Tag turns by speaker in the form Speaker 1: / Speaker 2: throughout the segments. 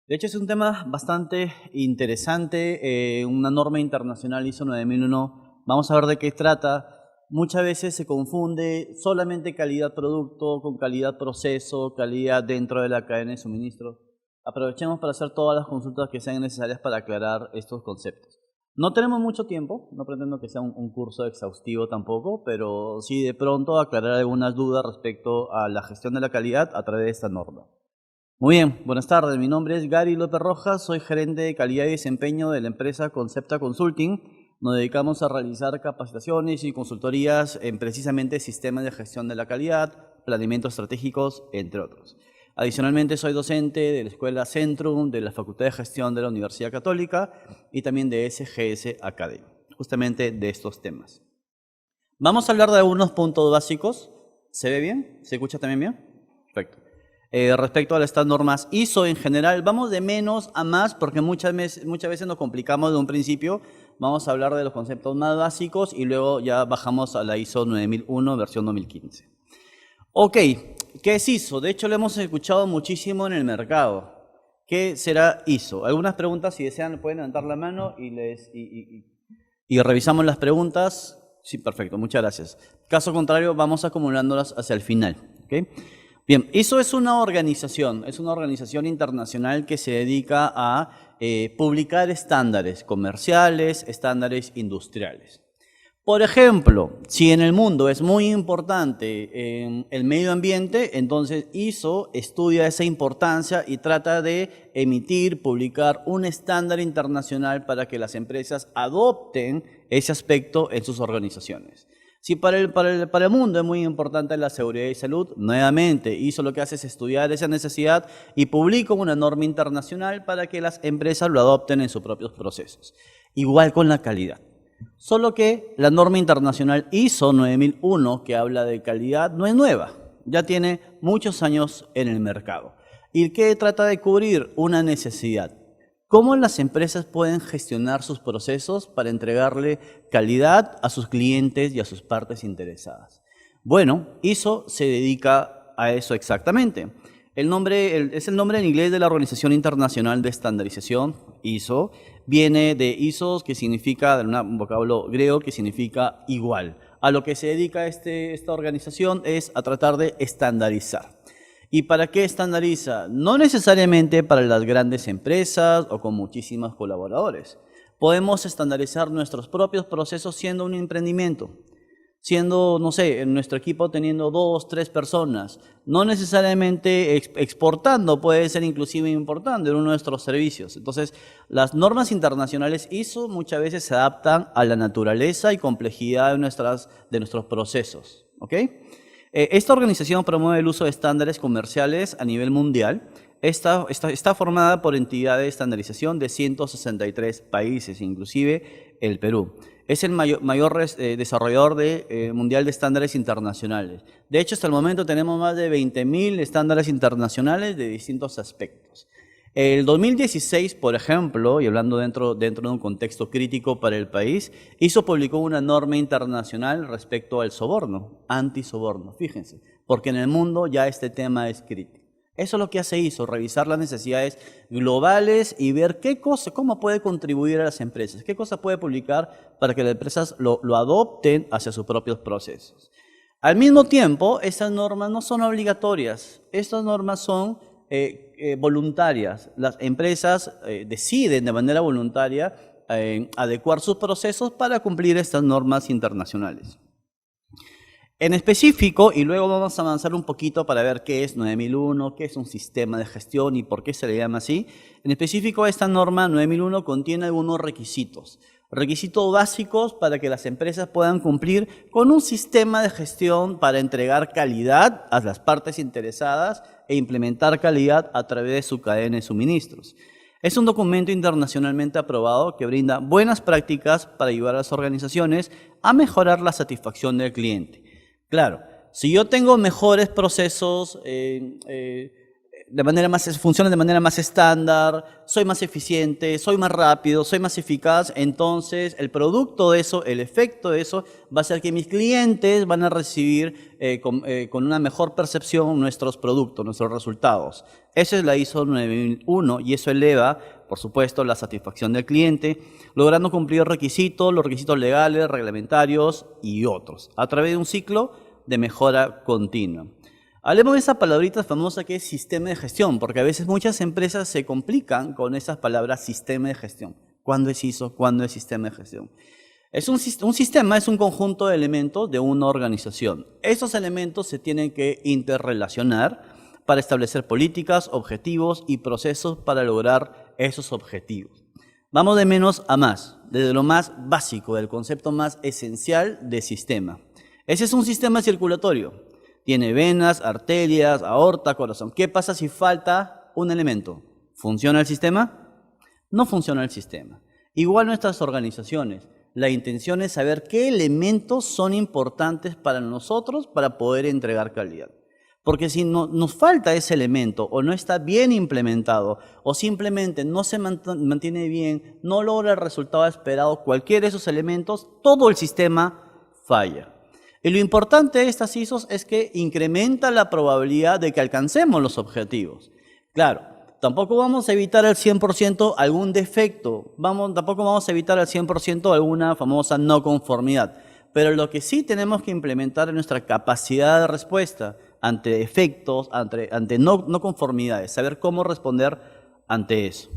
Speaker 1: De hecho, es un tema bastante interesante, una norma internacional ISO 9001. Vamos a ver de qué trata. Muchas veces se confunde solamente calidad producto con calidad proceso, calidad dentro de la cadena de suministro. Aprovechemos para hacer todas las consultas que sean necesarias para aclarar estos conceptos. No tenemos mucho tiempo, no pretendo que sea un curso exhaustivo tampoco, pero sí de pronto aclarar algunas dudas respecto a la gestión de la calidad a través de esta norma. Muy bien, buenas tardes, mi nombre es Gary López Rojas, soy gerente de calidad y desempeño de la empresa Concepta Consulting. Nos dedicamos a realizar capacitaciones y consultorías en precisamente sistemas de gestión de la calidad, planeamientos estratégicos, entre otros. Adicionalmente soy docente de la Escuela Centrum, de la Facultad de Gestión de la Universidad Católica y también de SGS Academy, justamente de estos temas. Vamos a hablar de algunos puntos básicos. ¿Se ve bien? ¿Se escucha también bien? Perfecto. Respecto a estas normas ISO en general, vamos de menos a más porque muchas veces nos complicamos de un principio. Vamos a hablar de los conceptos más básicos y luego ya bajamos a la ISO 9001 versión 2015. Ok, ¿qué es ISO? De hecho, lo hemos escuchado muchísimo en el mercado. ¿Qué será ISO? Algunas preguntas, si desean, pueden levantar la mano y revisamos las preguntas. Sí, perfecto, muchas gracias. Caso contrario, vamos acumulándolas hacia el final. ¿Okay? Bien, ISO es una organización internacional que se dedica a publicar estándares comerciales, estándares industriales. Por ejemplo, si en el mundo es muy importante el medio ambiente, entonces ISO estudia esa importancia y trata de emitir, publicar un estándar internacional para que las empresas adopten ese aspecto en sus organizaciones. Si para el mundo es muy importante la seguridad y salud, nuevamente ISO lo que hace es estudiar esa necesidad y publica una norma internacional para que las empresas lo adopten en sus propios procesos. Igual con la calidad. Solo que la norma internacional ISO 9001, que habla de calidad, no es nueva. Ya tiene muchos años en el mercado. ¿Y qué trata de cubrir? Una necesidad. ¿Cómo las empresas pueden gestionar sus procesos para entregarle calidad a sus clientes y a sus partes interesadas? Bueno, ISO se dedica a eso exactamente. Es el nombre en inglés de la Organización Internacional de Estandarización, ISO. Viene de ISO, que significa, de un vocablo griego, que significa igual. A lo que se dedica esta organización es a tratar de estandarizar. ¿Y para qué estandariza? No necesariamente para las grandes empresas o con muchísimos colaboradores. Podemos estandarizar nuestros propios procesos siendo un emprendimiento. Siendo, no sé, en nuestro equipo teniendo 2, 3 personas. No necesariamente exportando, puede ser inclusive importando en uno de nuestros servicios. Entonces, las normas internacionales ISO muchas veces se adaptan a la naturaleza y complejidad de nuestros procesos. ¿Ok? Esta organización promueve el uso de estándares comerciales a nivel mundial. Está formada por entidades de estandarización de 163 países, inclusive el Perú. Es el mayor desarrollador mundial de estándares internacionales. De hecho, hasta el momento tenemos más de 20.000 estándares internacionales de distintos aspectos. El 2016, por ejemplo, y hablando dentro de un contexto crítico para el país, ISO publicó una norma internacional respecto al soborno, antisoborno, fíjense, porque en el mundo ya este tema es crítico. Eso es lo que hace ISO, revisar las necesidades globales y ver cómo puede contribuir a las empresas, qué cosa puede publicar para que las empresas lo adopten hacia sus propios procesos. Al mismo tiempo, estas normas no son obligatorias, estas normas son voluntarias. Las empresas deciden de manera voluntaria adecuar sus procesos para cumplir estas normas internacionales. En específico, y luego vamos a avanzar un poquito para ver qué es 9001, qué es un sistema de gestión y por qué se le llama así. En específico, esta norma 9001 contiene algunos requisitos básicos para que las empresas puedan cumplir con un sistema de gestión para entregar calidad a las partes interesadas e implementar calidad a través de su cadena de suministros. Es un documento internacionalmente aprobado que brinda buenas prácticas para ayudar a las organizaciones a mejorar la satisfacción del cliente. Claro, si yo tengo mejores procesos, funciona de manera más estándar, soy más eficiente, soy más rápido, soy más eficaz, entonces el producto de eso, el efecto de eso va a ser que mis clientes van a recibir con una mejor percepción nuestros productos, nuestros resultados. Esa es la ISO 9001 y eso eleva, por supuesto, la satisfacción del cliente, logrando cumplir los requisitos legales, reglamentarios y otros, a través de un ciclo de mejora continua. Hablemos de esa palabrita famosa que es sistema de gestión, porque a veces muchas empresas se complican con esas palabras sistema de gestión. ¿Cuándo es ISO? ¿Cuándo es sistema de gestión? Un sistema es un conjunto de elementos de una organización. Esos elementos se tienen que interrelacionar para establecer políticas, objetivos y procesos para lograr esos objetivos. Vamos de menos a más, desde lo más básico, del concepto más esencial de sistema. Ese es un sistema circulatorio. Tiene venas, arterias, aorta, corazón. ¿Qué pasa si falta un elemento? ¿Funciona el sistema? No funciona el sistema. Igual nuestras organizaciones. La intención es saber qué elementos son importantes para nosotros para poder entregar calidad. Porque si nos falta ese elemento o no está bien implementado o simplemente no se mantiene bien, no logra el resultado esperado, cualquiera de esos elementos, todo el sistema falla. Y lo importante de estas ISOs es que incrementa la probabilidad de que alcancemos los objetivos. Claro, tampoco vamos a evitar al 100% algún defecto, tampoco vamos a evitar al 100% alguna famosa no conformidad, pero lo que sí tenemos que implementar es nuestra capacidad de respuesta ante defectos, ante no conformidades, saber cómo responder ante eso.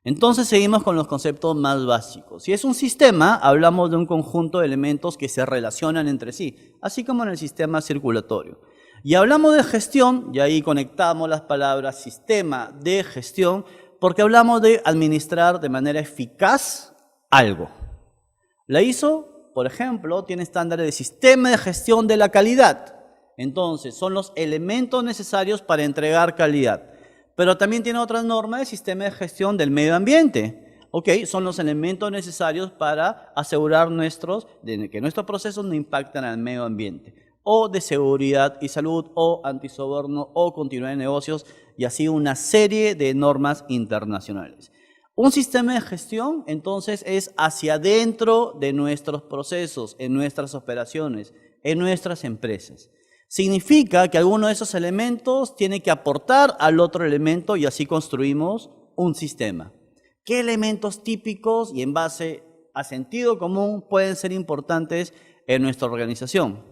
Speaker 1: Entonces seguimos con los conceptos más básicos. Si es un sistema, hablamos de un conjunto de elementos que se relacionan entre sí, así como en el sistema circulatorio. Y hablamos de gestión, y ahí conectamos las palabras sistema de gestión, porque hablamos de administrar de manera eficaz algo. La ISO, por ejemplo, tiene estándares de sistema de gestión de la calidad. Entonces, son los elementos necesarios para entregar calidad. Pero también tiene otras normas de sistema de gestión del medio ambiente. Son los elementos necesarios para asegurar que nuestros procesos no impactan al medio ambiente. O de seguridad y salud, o antisoborno, o continuidad de negocios, y así una serie de normas internacionales. Un sistema de gestión, entonces, es hacia adentro de nuestros procesos, en nuestras operaciones, en nuestras empresas. Significa que alguno de esos elementos tiene que aportar al otro elemento y así construimos un sistema. ¿Qué elementos típicos y en base a sentido común pueden ser importantes en nuestra organización?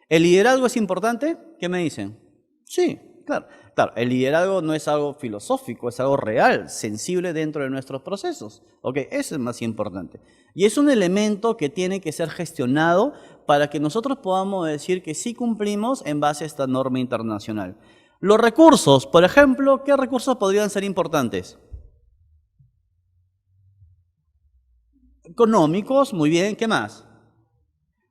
Speaker 1: ¿El liderazgo es importante? ¿Qué me dicen? Sí, claro. Claro, el liderazgo no es algo filosófico, es algo real, sensible dentro de nuestros procesos. Eso es más importante. Y es un elemento que tiene que ser gestionado para que nosotros podamos decir que sí cumplimos en base a esta norma internacional. Los recursos, por ejemplo, ¿qué recursos podrían ser importantes? Económicos, muy bien, ¿qué más?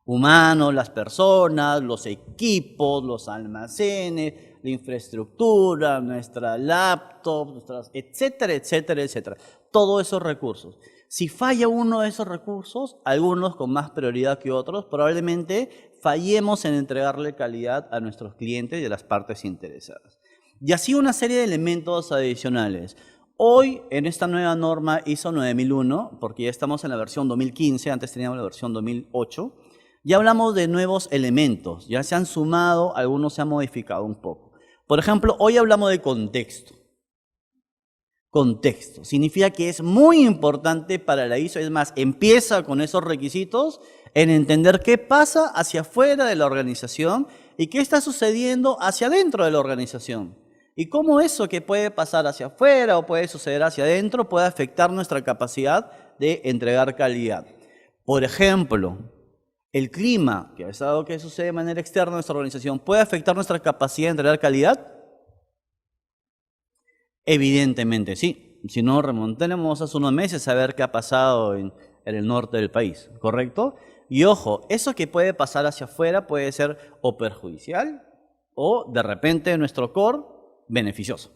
Speaker 1: Humanos, las personas, los equipos, los almacenes, la infraestructura, nuestra laptop, etcétera, etcétera, etcétera. Todos esos recursos. Si falla uno de esos recursos, algunos con más prioridad que otros, probablemente fallemos en entregarle calidad a nuestros clientes y a las partes interesadas. Y así una serie de elementos adicionales. Hoy, en esta nueva norma ISO 9001, porque ya estamos en la versión 2015, antes teníamos la versión 2008, ya hablamos de nuevos elementos, ya se han sumado, algunos se han modificado un poco. Por ejemplo, hoy hablamos de contexto. Contexto significa que es muy importante para la ISO, es más, empieza con esos requisitos en entender qué pasa hacia afuera de la organización y qué está sucediendo hacia adentro de la organización. Y cómo eso que puede pasar hacia afuera o puede suceder hacia adentro puede afectar nuestra capacidad de entregar calidad. Por ejemplo, el clima, que es algo que sucede de manera externa en nuestra organización, ¿puede afectar nuestra capacidad de entregar calidad? Evidentemente sí. Si no, remontemos hace unos meses a ver qué ha pasado en el norte del país, ¿correcto? Y ojo, eso que puede pasar hacia afuera puede ser o perjudicial o de repente en nuestro core beneficioso.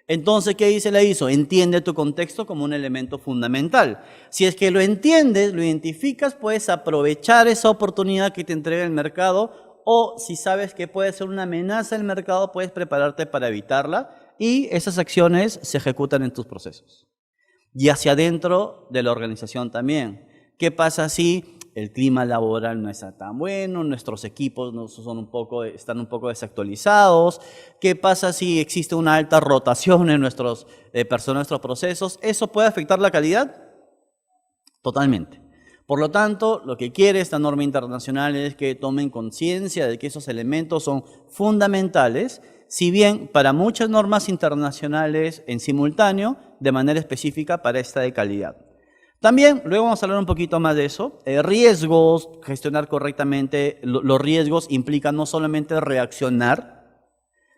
Speaker 1: Entonces, ¿qué dice la ISO? Entiende tu contexto como un elemento fundamental. Si es que lo entiendes, lo identificas, puedes aprovechar esa oportunidad que te entrega el mercado o si sabes que puede ser una amenaza en el mercado, puedes prepararte para evitarla y esas acciones se ejecutan en tus procesos. Y hacia adentro de la organización también. ¿Qué pasa si el clima laboral no está tan bueno, nuestros equipos están un poco desactualizados? ¿Qué pasa si existe una alta rotación en nuestros procesos? ¿Eso puede afectar la calidad? Totalmente. Por lo tanto, lo que quiere esta norma internacional es que tomen conciencia de que esos elementos son fundamentales, si bien para muchas normas internacionales en simultáneo, de manera específica para esta de calidad. También, luego vamos a hablar un poquito más de eso, riesgos, gestionar correctamente los riesgos implica no solamente reaccionar,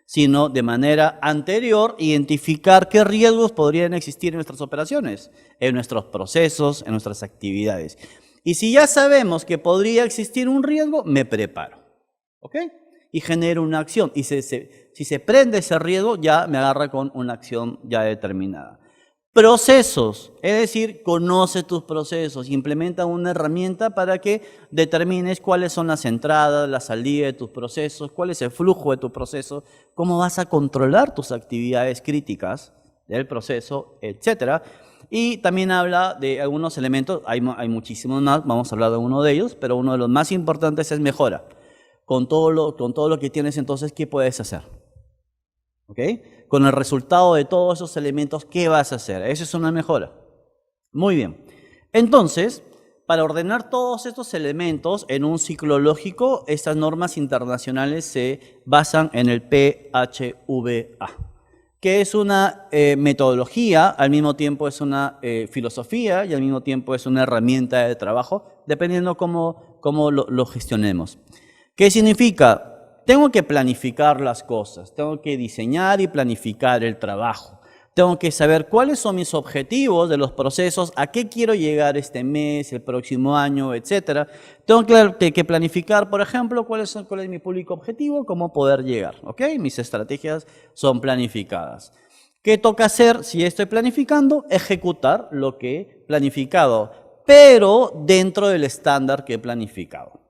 Speaker 1: sino de manera anterior identificar qué riesgos podrían existir en nuestras operaciones, en nuestros procesos, en nuestras actividades. Y si ya sabemos que podría existir un riesgo, me preparo, ¿ok? Y genero una acción. Y si se prende ese riesgo, ya me agarra con una acción ya determinada. Procesos, es decir, conoce tus procesos, implementa una herramienta para que determines cuáles son las entradas, la salida de tus procesos, cuál es el flujo de tu proceso, cómo vas a controlar tus actividades críticas del proceso, etcétera. Y también habla de algunos elementos, hay muchísimos más, vamos a hablar de uno de ellos, pero uno de los más importantes es mejora. Con todo lo que tienes entonces, ¿qué puedes hacer? ¿Ok? Con el resultado de todos esos elementos, ¿qué vas a hacer? Eso es una mejora. Muy bien. Entonces, para ordenar todos estos elementos en un ciclo lógico, estas normas internacionales se basan en el PHVA, que es una metodología, al mismo tiempo es una filosofía y al mismo tiempo es una herramienta de trabajo, dependiendo cómo lo gestionemos. ¿Qué significa? Tengo que planificar las cosas, tengo que diseñar y planificar el trabajo. Tengo que saber cuáles son mis objetivos de los procesos, a qué quiero llegar este mes, el próximo año, etcétera. Tengo que planificar, por ejemplo, cuál es mi público objetivo, cómo poder llegar. ¿Ok? Mis estrategias son planificadas. ¿Qué toca hacer si estoy planificando? Ejecutar lo que he planificado, pero dentro del estándar que he planificado.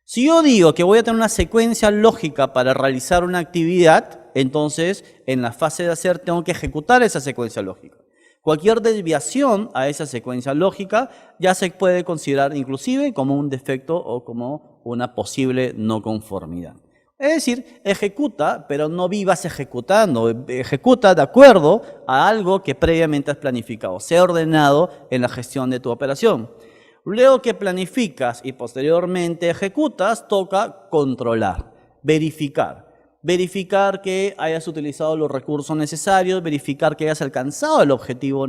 Speaker 1: Si yo digo que voy a tener una secuencia lógica para realizar una actividad, entonces en la fase de hacer tengo que ejecutar esa secuencia lógica. Cualquier desviación a esa secuencia lógica ya se puede considerar inclusive como un defecto o como una posible no conformidad. Es decir, ejecuta, pero no vivas ejecutando, ejecuta de acuerdo a algo que previamente has planificado, sea ordenado en la gestión de tu operación. Luego que planificas y posteriormente ejecutas, toca controlar, verificar. Verificar que hayas utilizado los recursos necesarios, verificar que hayas alcanzado el objetivo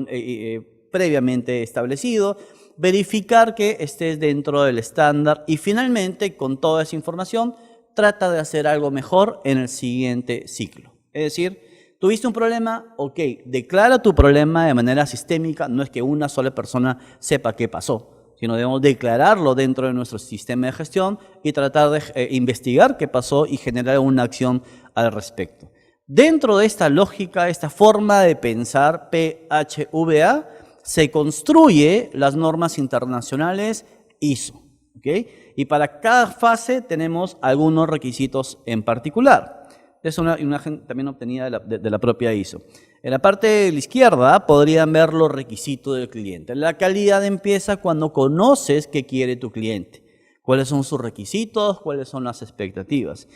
Speaker 1: previamente establecido, verificar que estés dentro del estándar y finalmente, con toda esa información, trata de hacer algo mejor en el siguiente ciclo. Es decir, ¿tuviste un problema? Ok, declara tu problema de manera sistémica, no es que una sola persona sepa qué pasó, sino debemos declararlo dentro de nuestro sistema de gestión y tratar de investigar qué pasó y generar una acción al respecto. Dentro de esta lógica, esta forma de pensar PHVA, se construye las normas internacionales ISO. ¿Okay? Y para cada fase tenemos algunos requisitos en particular. Es una imagen también obtenida de la propia ISO. En la parte de la izquierda podrían ver los requisitos del cliente. La calidad empieza cuando conoces qué quiere tu cliente, cuáles son sus requisitos, cuáles son las expectativas.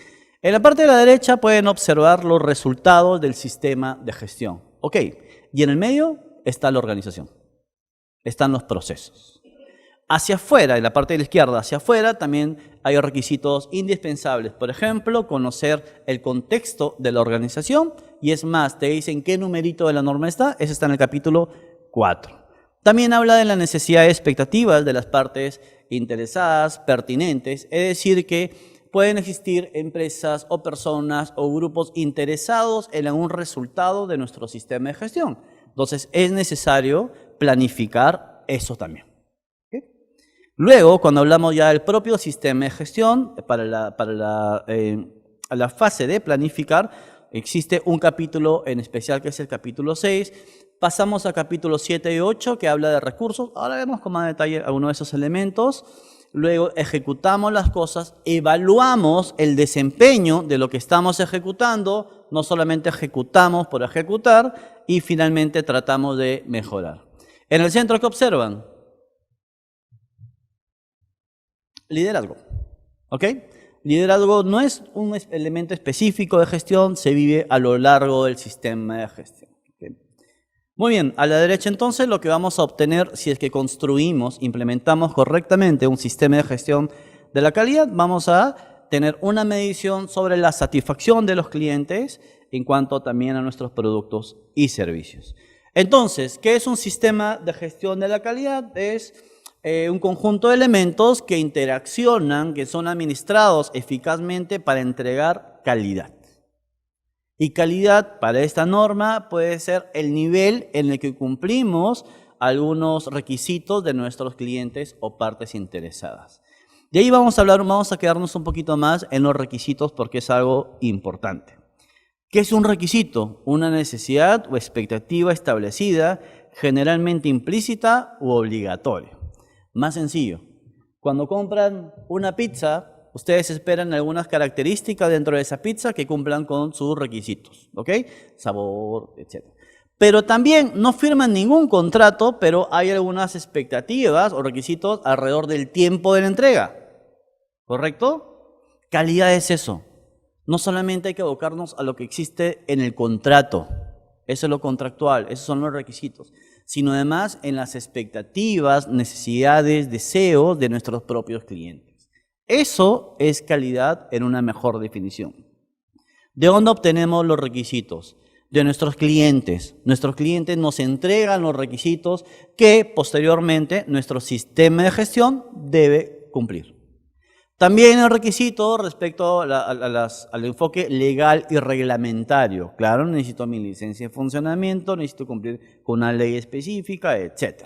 Speaker 1: En la parte de la derecha pueden observar los resultados del sistema de gestión. Ok, y en el medio está la organización, están los procesos. Hacia afuera, en la parte de la izquierda, hacia afuera también hay requisitos indispensables. Por ejemplo, conocer el contexto de la organización y es más, te dicen qué numerito de la norma está, ese está en el capítulo 4. También habla de la necesidad de expectativas de las partes interesadas, pertinentes, es decir que pueden existir empresas o personas o grupos interesados en algún resultado de nuestro sistema de gestión. Entonces es necesario planificar eso también. Luego, cuando hablamos ya del propio sistema de gestión, para la fase de planificar, existe un capítulo en especial que es el capítulo 6. Pasamos a capítulos 7 y 8 que habla de recursos. Ahora vemos con más detalle algunos de esos elementos. luego ejecutamos las cosas, evaluamos el desempeño de lo que estamos ejecutando, no solamente ejecutamos por ejecutar y finalmente tratamos de mejorar. En el centro, ¿qué observan? Liderazgo, ¿ok? Liderazgo no es un elemento específico de gestión, se vive a lo largo del sistema de gestión. ¿Okay? Muy bien, a la derecha entonces lo que vamos a obtener si es que construimos, implementamos correctamente un sistema de gestión de la calidad, vamos a tener una medición sobre la satisfacción de los clientes en cuanto también a nuestros productos y servicios. Entonces, ¿qué es un sistema de gestión de la calidad? Es un conjunto de elementos que interaccionan, que son administrados eficazmente para entregar calidad. Y calidad para esta norma puede ser el nivel en el que cumplimos algunos requisitos de nuestros clientes o partes interesadas. De ahí vamos a quedarnos un poquito más en los requisitos porque es algo importante. ¿Qué es un requisito? Una necesidad o expectativa establecida, generalmente implícita u obligatoria. Más sencillo, cuando compran una pizza, ustedes esperan algunas características dentro de esa pizza que cumplan con sus requisitos, ¿ok? Sabor, etc. Pero también no firman ningún contrato, pero hay algunas expectativas o requisitos alrededor del tiempo de la entrega, ¿correcto? Calidad es eso. No solamente hay que abocarnos a lo que existe en el contrato, eso es lo contractual, esos son los requisitos, sino además en las expectativas, necesidades, deseos de nuestros propios clientes. Eso es calidad en una mejor definición. ¿De dónde obtenemos los requisitos? De nuestros clientes. Nuestros clientes nos entregan los requisitos que posteriormente nuestro sistema de gestión debe cumplir. También el requisito respecto al enfoque legal y reglamentario. Claro, necesito mi licencia de funcionamiento, necesito cumplir con una ley específica, etc.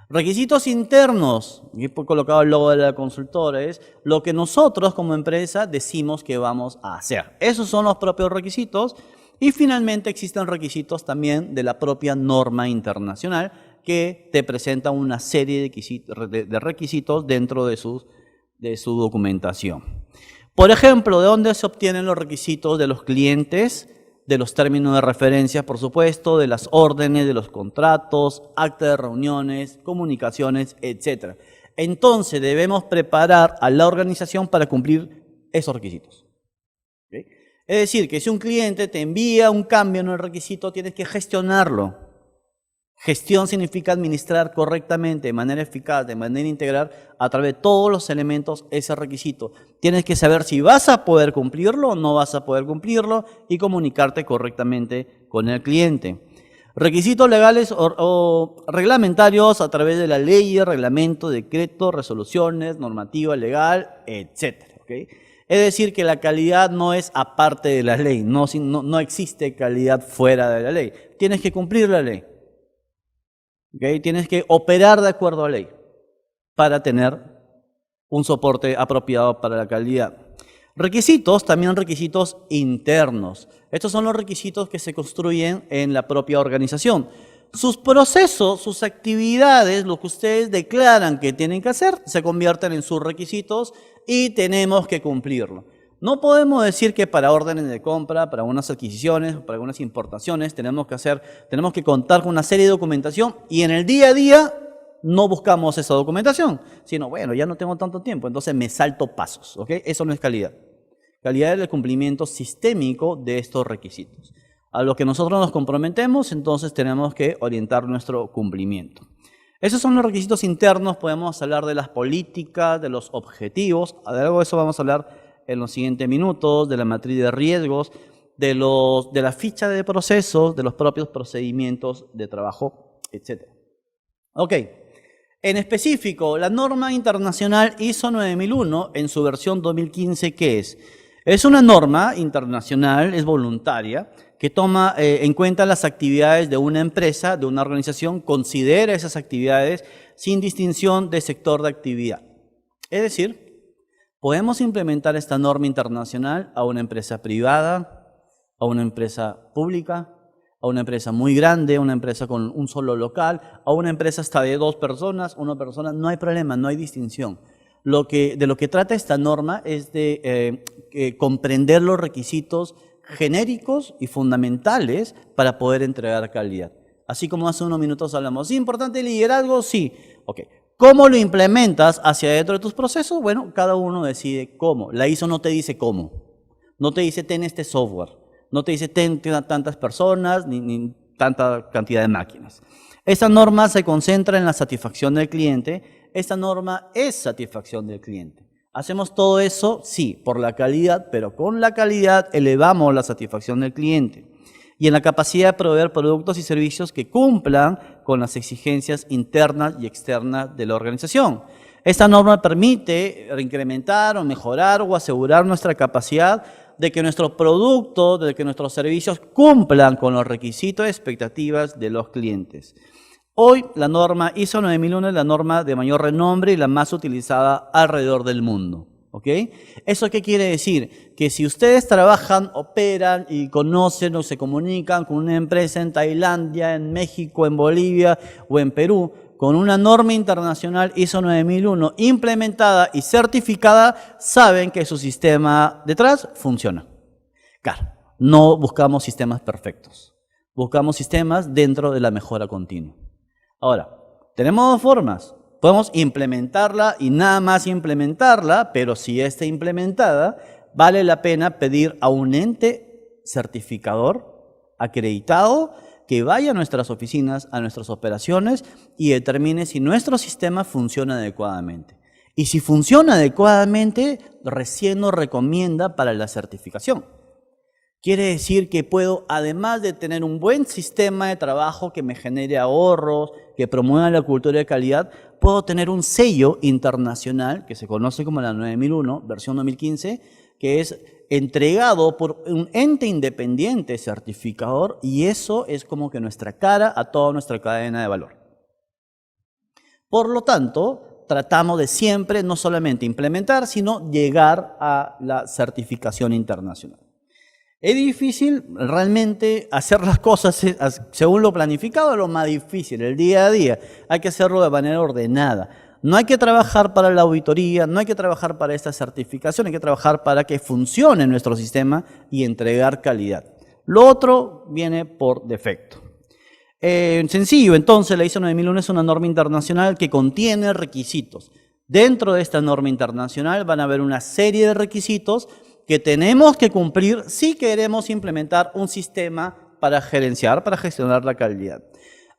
Speaker 1: Requisitos internos, y he colocado el logo de la consultora, es lo que nosotros como empresa decimos que vamos a hacer. Esos son los propios requisitos y finalmente existen requisitos también de la propia norma internacional que te presenta una serie de requisitos dentro de su documentación. Por ejemplo, ¿de dónde se obtienen los requisitos de los clientes? De los términos de referencia, por supuesto, de las órdenes, de los contratos, actas de reuniones, comunicaciones, etc. Entonces, debemos preparar a la organización para cumplir esos requisitos. ¿Okay? Es decir, que si un cliente te envía un cambio en el requisito, tienes que gestionarlo. Gestión significa administrar correctamente, de manera eficaz, de manera integral, a través de todos los elementos ese requisito. Tienes que saber si vas a poder cumplirlo o no vas a poder cumplirlo y comunicarte correctamente con el cliente. Requisitos legales o reglamentarios a través de la ley, reglamento, decreto, resoluciones, normativa legal, etc. ¿Okay? Es decir, que la calidad no es aparte de la ley, no existe calidad fuera de la ley. Tienes que cumplir la ley. ¿Okay? Tienes que operar de acuerdo a la ley para tener un soporte apropiado para la calidad. Requisitos, también requisitos internos. Estos son los requisitos que se construyen en la propia organización. Sus procesos, sus actividades, lo que ustedes declaran que tienen que hacer, se convierten en sus requisitos y tenemos que cumplirlo. No podemos decir que para órdenes de compra, para unas adquisiciones, para algunas importaciones, tenemos que contar con una serie de documentación y en el día a día no buscamos esa documentación, sino, bueno, ya no tengo tanto tiempo, entonces me salto pasos, ¿ok? Eso no es calidad. Calidad es el cumplimiento sistémico de estos requisitos. A lo que nosotros nos comprometemos, entonces tenemos que orientar nuestro cumplimiento. Esos son los requisitos internos, podemos hablar de las políticas, de los objetivos, de algo de eso vamos a hablar en los siguientes minutos, de la matriz de riesgos, de la ficha de procesos, de los propios procedimientos de trabajo, etc. Ok, en específico, la norma internacional ISO 9001 en su versión 2015, ¿qué es? Es una norma internacional, es voluntaria, que toma en cuenta las actividades de una empresa, de una organización, considera esas actividades sin distinción de sector de actividad. Es decir, podemos implementar esta norma internacional a una empresa privada, a una empresa pública, a una empresa muy grande, a una empresa con un solo local, a una empresa hasta de 2 personas, 1 persona, no hay problema, no hay distinción. De lo que trata esta norma es de comprender los requisitos genéricos y fundamentales para poder entregar calidad. Así como hace unos minutos hablamos, ¿es importante el liderazgo? Sí. Ok. ¿Cómo lo implementas hacia dentro de tus procesos? Bueno, cada uno decide cómo. La ISO no te dice cómo. No te dice ten este software. No te dice ten tantas personas ni tanta cantidad de máquinas. Esta norma se concentra en la satisfacción del cliente. Esta norma es satisfacción del cliente. ¿Hacemos todo eso? Sí, por la calidad, pero con la calidad elevamos la satisfacción del cliente y en la capacidad de proveer productos y servicios que cumplan con las exigencias internas y externas de la organización. Esta norma permite incrementar o mejorar o asegurar nuestra capacidad de que nuestros productos, de que nuestros servicios cumplan con los requisitos y expectativas de los clientes. Hoy la norma ISO 9001 es la norma de mayor renombre y la más utilizada alrededor del mundo. ¿Ok? ¿Eso qué quiere decir? Que si ustedes trabajan, operan y conocen o se comunican con una empresa en Tailandia, en México, en Bolivia o en Perú, con una norma internacional ISO 9001 implementada y certificada, saben que su sistema detrás funciona. Claro, no buscamos sistemas perfectos, buscamos sistemas dentro de la mejora continua. Ahora, tenemos dos formas. Podemos implementarla y nada más implementarla, pero si está implementada, vale la pena pedir a un ente certificador acreditado que vaya a nuestras oficinas, a nuestras operaciones y determine si nuestro sistema funciona adecuadamente. Y si funciona adecuadamente, recién nos recomienda para la certificación. Quiere decir que puedo, además de tener un buen sistema de trabajo que me genere ahorros, que promueva la cultura de calidad, puedo tener un sello internacional que se conoce como la 9001, versión 2015, que es entregado por un ente independiente certificador y eso es como que nuestra cara a toda nuestra cadena de valor. Por lo tanto, tratamos de siempre no solamente implementar, sino llegar a la certificación internacional. ¿Es difícil realmente hacer las cosas según lo planificado? Es lo más difícil, el día a día. Hay que hacerlo de manera ordenada. No hay que trabajar para la auditoría, no hay que trabajar para esta certificación, hay que trabajar para que funcione nuestro sistema y entregar calidad. Lo otro viene por defecto. Sencillo, entonces la ISO 9001 es una norma internacional que contiene requisitos. Dentro de esta norma internacional van a haber una serie de requisitos que tenemos que cumplir si queremos implementar un sistema para gerenciar, para gestionar la calidad.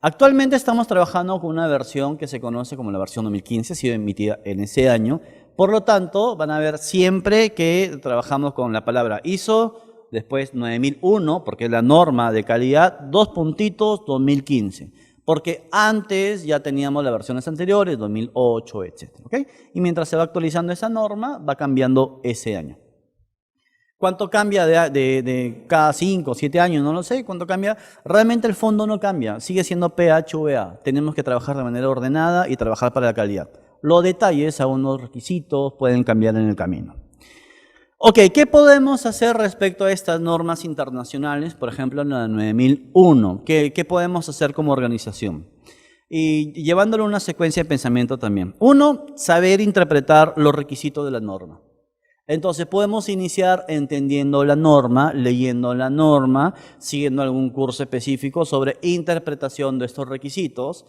Speaker 1: Actualmente estamos trabajando con una versión que se conoce como la versión 2015, ha sido emitida en ese año. Por lo tanto, van a ver siempre que trabajamos con la palabra ISO, después 9001, porque es la norma de calidad, 2015. Porque antes ya teníamos las versiones anteriores, 2008, etc. ¿Okay? Y mientras se va actualizando esa norma, va cambiando ese año. ¿Cuánto cambia de cada 5 o 7 años? No lo sé. ¿Cuánto cambia? Realmente el fondo no cambia. Sigue siendo PHVA. Tenemos que trabajar de manera ordenada y trabajar para la calidad. Los detalles, algunos requisitos pueden cambiar en el camino. Ok, ¿qué podemos hacer respecto a estas normas internacionales? Por ejemplo, la 9001. ¿Qué podemos hacer como organización? Y llevándolo a una secuencia de pensamiento también. Uno, saber interpretar los requisitos de la norma. Entonces podemos iniciar entendiendo la norma, leyendo la norma, siguiendo algún curso específico sobre interpretación de estos requisitos.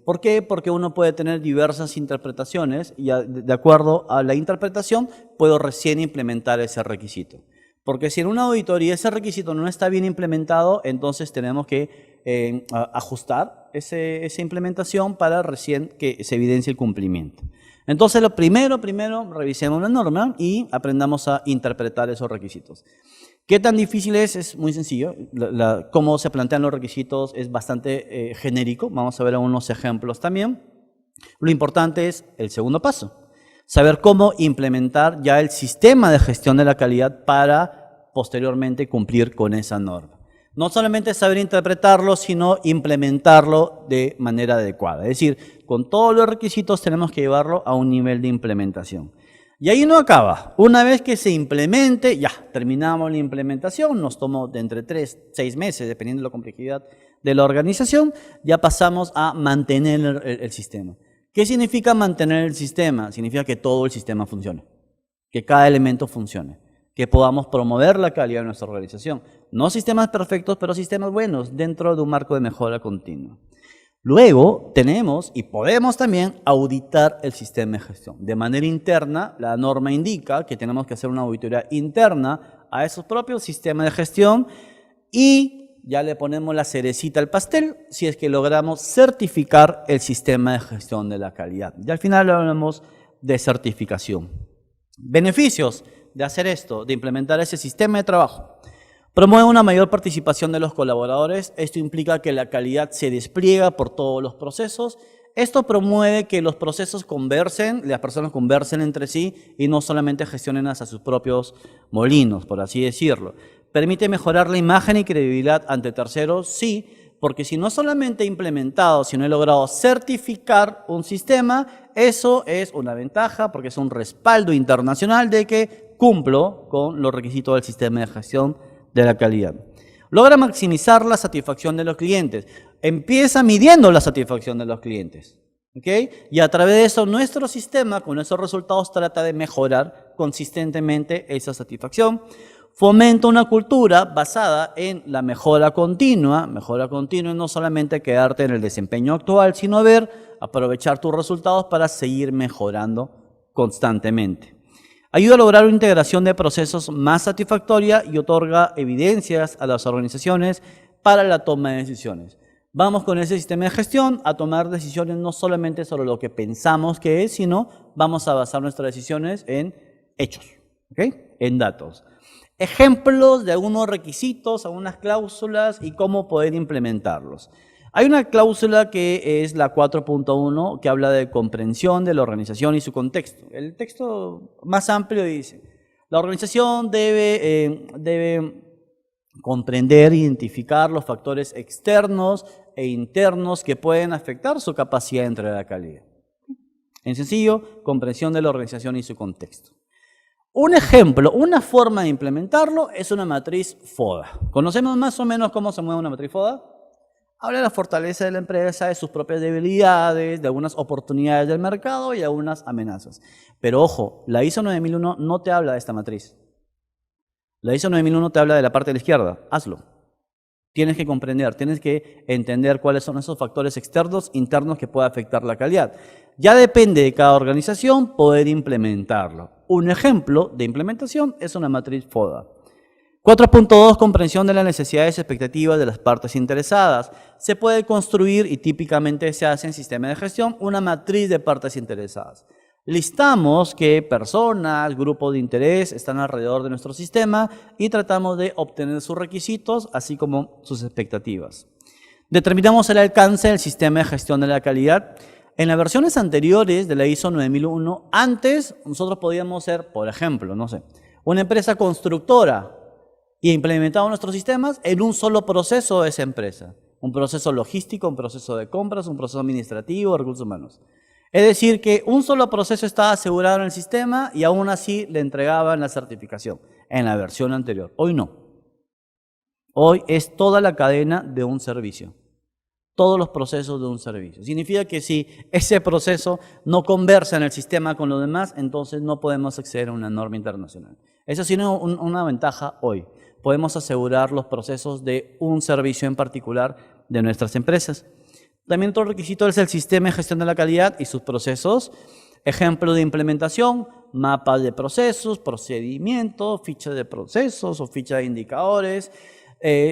Speaker 1: ¿Por qué? Porque uno puede tener diversas interpretaciones y de acuerdo a la interpretación puedo recién implementar ese requisito. Porque si en una auditoría ese requisito no está bien implementado, entonces tenemos que ajustar esa implementación para recién que se evidencie el cumplimiento. Entonces, lo primero, revisemos la norma y aprendamos a interpretar esos requisitos. ¿Qué tan difícil es? Es muy sencillo. Cómo se plantean los requisitos es bastante genérico. Vamos a ver algunos ejemplos también. Lo importante es el segundo paso. Saber cómo implementar ya el sistema de gestión de la calidad para posteriormente cumplir con esa norma. No solamente saber interpretarlo, sino implementarlo de manera adecuada. Es decir, con todos los requisitos tenemos que llevarlo a un nivel de implementación. Y ahí no acaba. Una vez que se implemente, ya terminamos la implementación, nos tomó de entre 3 a 6 meses, dependiendo de la complejidad de la organización, ya pasamos a mantener el sistema. ¿Qué significa mantener el sistema? Significa que todo el sistema funcione, que cada elemento funcione, que podamos promover la calidad de nuestra organización. No sistemas perfectos, pero sistemas buenos dentro de un marco de mejora continua. Luego tenemos y podemos también auditar el sistema de gestión. De manera interna, la norma indica que tenemos que hacer una auditoría interna a esos propios sistemas de gestión y ya le ponemos la cerecita al pastel si es que logramos certificar el sistema de gestión de la calidad. Y al final hablamos de certificación. Beneficios de hacer esto, de implementar ese sistema de trabajo. Promueve una mayor participación de los colaboradores. Esto implica que la calidad se despliega por todos los procesos. Esto promueve que los procesos conversen, las personas conversen entre sí y no solamente gestionen hacia sus propios molinos, por así decirlo. ¿Permite mejorar la imagen y credibilidad ante terceros? Sí, porque si no solamente he implementado, sino he logrado certificar un sistema, eso es una ventaja porque es un respaldo internacional de que cumplo con los requisitos del sistema de gestión de la calidad. Logra maximizar la satisfacción de los clientes. Empieza midiendo la satisfacción de los clientes. ¿Okay? Y a través de eso, nuestro sistema, con esos resultados, trata de mejorar consistentemente esa satisfacción. Fomenta una cultura basada en la mejora continua. Mejora continua no solamente quedarte en el desempeño actual, sino aprovechar tus resultados para seguir mejorando constantemente. Ayuda a lograr una integración de procesos más satisfactoria y otorga evidencias a las organizaciones para la toma de decisiones. Vamos con ese sistema de gestión a tomar decisiones no solamente sobre lo que pensamos que es, sino vamos a basar nuestras decisiones en hechos, ¿okay? En datos. Ejemplos de algunos requisitos, algunas cláusulas y cómo poder implementarlos. Hay una cláusula que es la 4.1 que habla de comprensión de la organización y su contexto. El texto más amplio dice, la organización debe comprender e identificar los factores externos e internos que pueden afectar su capacidad de entregar la calidad. En sencillo, comprensión de la organización y su contexto. Un ejemplo, una forma de implementarlo es una matriz FODA. ¿Conocemos más o menos cómo se mueve una matriz FODA? Habla de la fortaleza de la empresa, de sus propias debilidades, de algunas oportunidades del mercado y algunas amenazas. Pero ojo, la ISO 9001 no te habla de esta matriz. La ISO 9001 te habla de la parte de la izquierda. Hazlo. Tienes que comprender, tienes que entender cuáles son esos factores externos, internos que pueden afectar la calidad. Ya depende de cada organización poder implementarlo. Un ejemplo de implementación es una matriz FODA. 4.2, comprensión de las necesidades y expectativas de las partes interesadas. Se puede construir, y típicamente se hace en sistemas de gestión, una matriz de partes interesadas. Listamos qué personas, grupos de interés están alrededor de nuestro sistema y tratamos de obtener sus requisitos, así como sus expectativas. Determinamos el alcance del sistema de gestión de la calidad. En las versiones anteriores de la ISO 9001, antes nosotros podíamos ser, por ejemplo, una empresa constructora, y implementamos nuestros sistemas en un solo proceso de esa empresa. Un proceso logístico, un proceso de compras, un proceso administrativo, recursos humanos. Es decir, que un solo proceso estaba asegurado en el sistema y aún así le entregaban la certificación en la versión anterior. Hoy no. Hoy es toda la cadena de un servicio. Todos los procesos de un servicio. Significa que si ese proceso no conversa en el sistema con los demás, entonces no podemos acceder a una norma internacional. Eso sí es una ventaja hoy. Podemos asegurar los procesos de un servicio en particular de nuestras empresas. También otro requisito es el sistema de gestión de la calidad y sus procesos. Ejemplo de implementación, mapas de procesos, procedimientos, fichas de procesos o fichas de indicadores.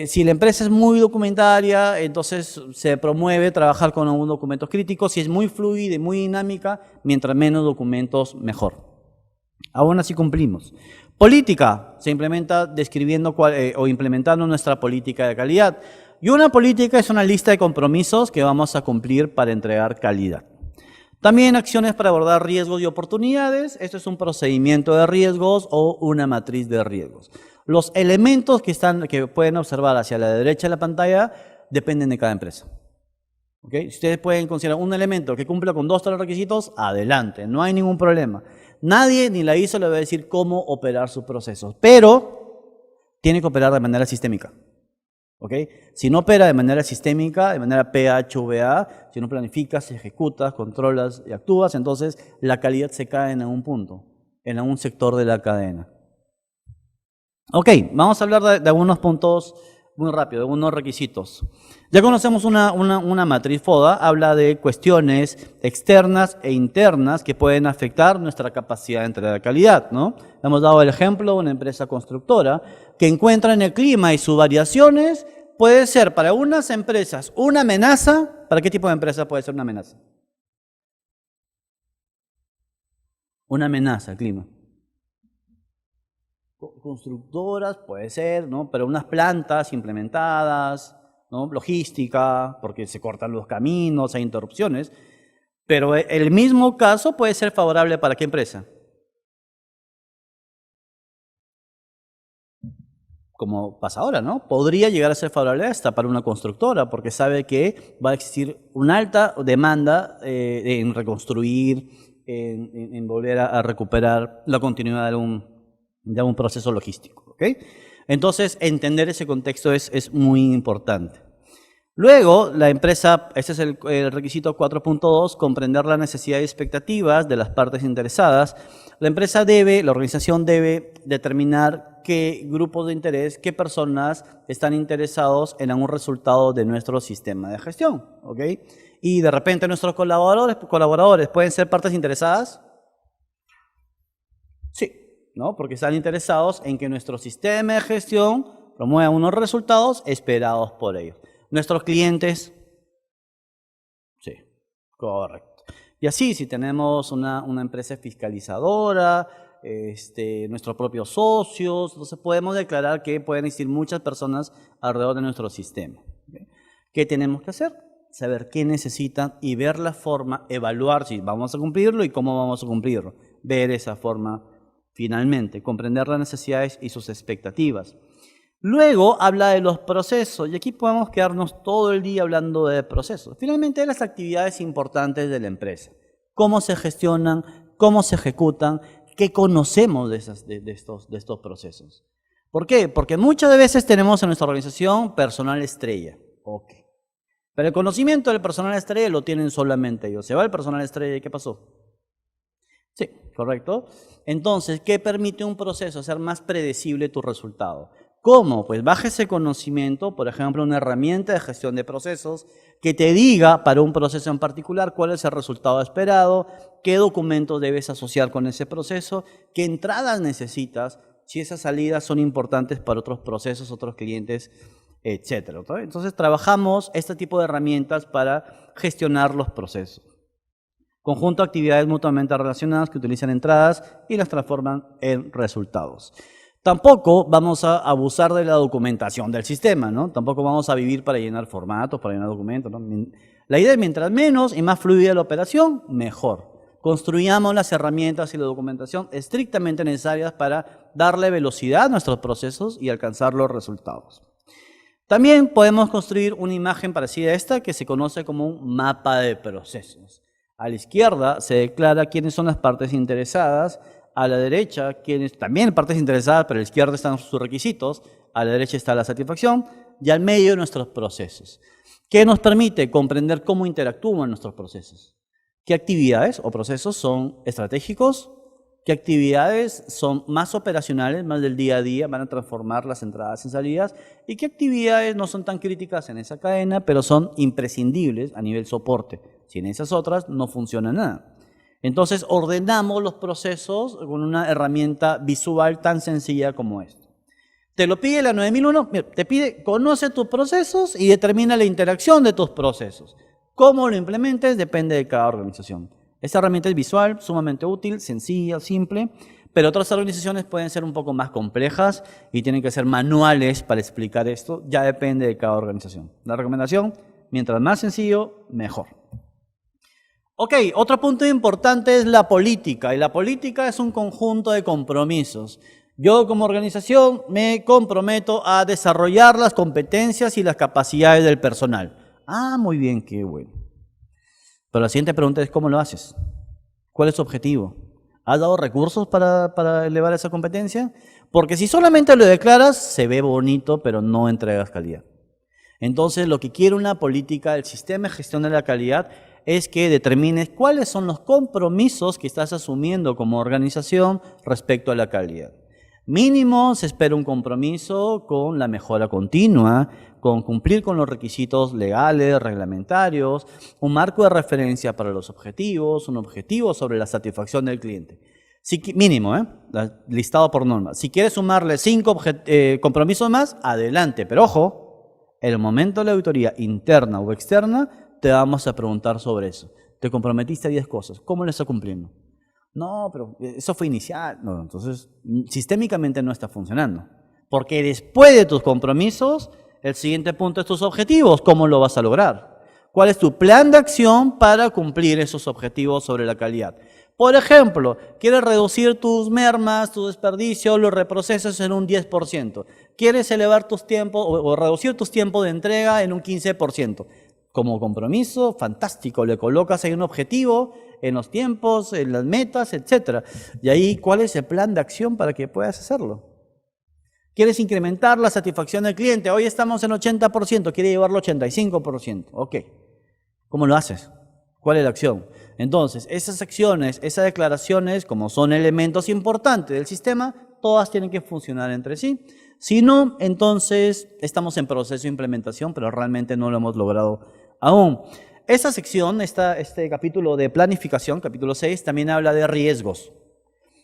Speaker 1: Si la empresa es muy documentaria, entonces se promueve trabajar con algunos documentos críticos. Si es muy fluida y muy dinámica, mientras menos documentos, mejor. Aún así cumplimos. Política se implementa describiendo o implementando nuestra política de calidad. Y una política es una lista de compromisos que vamos a cumplir para entregar calidad. También acciones para abordar riesgos y oportunidades. Esto es un procedimiento de riesgos o una matriz de riesgos. Los elementos que pueden observar hacia la derecha de la pantalla dependen de cada empresa. ¿Okay? Si ustedes pueden considerar un elemento que cumpla con 2 o 3 requisitos, adelante, no hay ningún problema. Nadie ni la ISO le va a decir cómo operar sus procesos, pero tiene que operar de manera sistémica. ¿Ok? Si no opera de manera sistémica, de manera PHVA, si no planificas, ejecutas, controlas y actúas, entonces la calidad se cae en algún punto, en algún sector de la cadena. Ok, vamos a hablar de algunos puntos muy rápido, de algunos requisitos. Ya conocemos una matriz FODA, habla de cuestiones externas e internas que pueden afectar nuestra capacidad de entrega de calidad, ¿no? Hemos dado el ejemplo de una empresa constructora que encuentra en el clima y sus variaciones puede ser para unas empresas una amenaza. ¿Para qué tipo de empresa puede ser una amenaza? Una amenaza, el clima. Constructoras, puede ser, ¿no? Pero unas plantas implementadas, ¿no? Logística, porque se cortan los caminos, hay interrupciones. Pero el mismo caso puede ser favorable para qué empresa. Como pasa ahora, ¿no? Podría llegar a ser favorable hasta para una constructora, porque sabe que va a existir una alta demanda en reconstruir, en volver a recuperar la continuidad de un proceso logístico, ¿ok? Entonces, entender ese contexto es muy importante. Luego, la empresa, este es el requisito 4.2, comprender las necesidades y expectativas de las partes interesadas. La organización debe determinar qué grupos de interés, qué personas están interesados en algún resultado de nuestro sistema de gestión, ¿ok? Y de repente nuestros colaboradores pueden ser partes interesadas. Sí, ¿no? Porque están interesados en que nuestro sistema de gestión promueva unos resultados esperados por ellos. Nuestros clientes, sí, correcto. Y así, si tenemos una empresa fiscalizadora, nuestros propios socios, entonces podemos declarar que pueden existir muchas personas alrededor de nuestro sistema. ¿Okay? ¿Qué tenemos que hacer? Saber qué necesitan y ver la forma, evaluar si vamos a cumplirlo y cómo vamos a cumplirlo. Ver esa forma finalmente, comprender las necesidades y sus expectativas. Luego habla de los procesos y aquí podemos quedarnos todo el día hablando de procesos. Finalmente, las actividades importantes de la empresa. Cómo se gestionan, cómo se ejecutan, qué conocemos de estos procesos. ¿Por qué? Porque muchas veces tenemos en nuestra organización personal estrella. Ok. Pero el conocimiento del personal estrella lo tienen solamente ellos. Se va el personal estrella y ¿qué pasó? Sí, correcto. Entonces, ¿qué permite un proceso? Hacer más predecible tu resultado. ¿Cómo? Pues baja ese conocimiento, por ejemplo, una herramienta de gestión de procesos que te diga para un proceso en particular cuál es el resultado esperado, qué documentos debes asociar con ese proceso, qué entradas necesitas, si esas salidas son importantes para otros procesos, otros clientes, etc. Entonces trabajamos este tipo de herramientas para gestionar los procesos. Conjunto de actividades mutuamente relacionadas que utilizan entradas y las transforman en resultados. Tampoco vamos a abusar de la documentación del sistema, ¿no? Tampoco vamos a vivir para llenar formatos, para llenar documentos, ¿no? La idea es mientras menos y más fluida la operación, mejor. Construyamos las herramientas y la documentación estrictamente necesarias para darle velocidad a nuestros procesos y alcanzar los resultados. También podemos construir una imagen parecida a esta que se conoce como un mapa de procesos. A la izquierda se declara quiénes son las partes interesadas. A la derecha, también partes interesadas, pero a la izquierda están sus requisitos, a la derecha está la satisfacción, y al medio nuestros procesos. ¿Qué nos permite comprender cómo interactúan nuestros procesos? ¿Qué actividades o procesos son estratégicos? ¿Qué actividades son más operacionales, más del día a día, van a transformar las entradas en salidas? ¿Y qué actividades no son tan críticas en esa cadena, pero son imprescindibles a nivel soporte? Sin esas otras no funciona nada. Entonces ordenamos los procesos con una herramienta visual tan sencilla como esta. Te lo pide la 9001, te pide conoce tus procesos y determina la interacción de tus procesos. Cómo lo implementes depende de cada organización. Esta herramienta es visual, sumamente útil, sencilla, simple, pero otras organizaciones pueden ser un poco más complejas y tienen que ser manuales para explicar esto, ya depende de cada organización. La recomendación, mientras más sencillo, mejor. Ok, otro punto importante es la política, y la política es un conjunto de compromisos. Yo como organización me comprometo a desarrollar las competencias y las capacidades del personal. Ah, muy bien, qué bueno. Pero la siguiente pregunta es, ¿cómo lo haces? ¿Cuál es tu objetivo? ¿Has dado recursos para elevar esa competencia? Porque si solamente lo declaras, se ve bonito, pero no entregas calidad. Entonces, lo que quiere una política, el sistema de gestión de la calidad, es que determines cuáles son los compromisos que estás asumiendo como organización respecto a la calidad. Mínimo se espera un compromiso con la mejora continua, con cumplir con los requisitos legales, reglamentarios, un marco de referencia para los objetivos, un objetivo sobre la satisfacción del cliente. Mínimo, listado por norma. Si quieres sumarle 5 compromisos más, adelante, pero ojo, en el momento de la auditoría interna o externa, te vamos a preguntar sobre eso. Te comprometiste a 10 cosas, ¿cómo lo estás cumpliendo? No, pero eso fue inicial. No, entonces, sistémicamente no está funcionando. Porque después de tus compromisos, el siguiente punto es tus objetivos. ¿Cómo lo vas a lograr? ¿Cuál es tu plan de acción para cumplir esos objetivos sobre la calidad? Por ejemplo, quieres reducir tus mermas, tus desperdicios, los reprocesos en un 10%. Quieres elevar tus tiempos o reducir tus tiempos de entrega en un 15%. Como compromiso, fantástico, le colocas ahí un objetivo en los tiempos, en las metas, etc. Y ahí, ¿cuál es el plan de acción para que puedas hacerlo? ¿Quieres incrementar la satisfacción del cliente? Hoy estamos en 80%, quiere llevarlo a 85%. Ok. ¿Cómo lo haces? ¿Cuál es la acción? Entonces, esas acciones, esas declaraciones, como son elementos importantes del sistema, todas tienen que funcionar entre sí. Si no, entonces estamos en proceso de implementación, pero realmente no lo hemos logrado aún. Esta sección, este capítulo de planificación, capítulo 6, también habla de riesgos.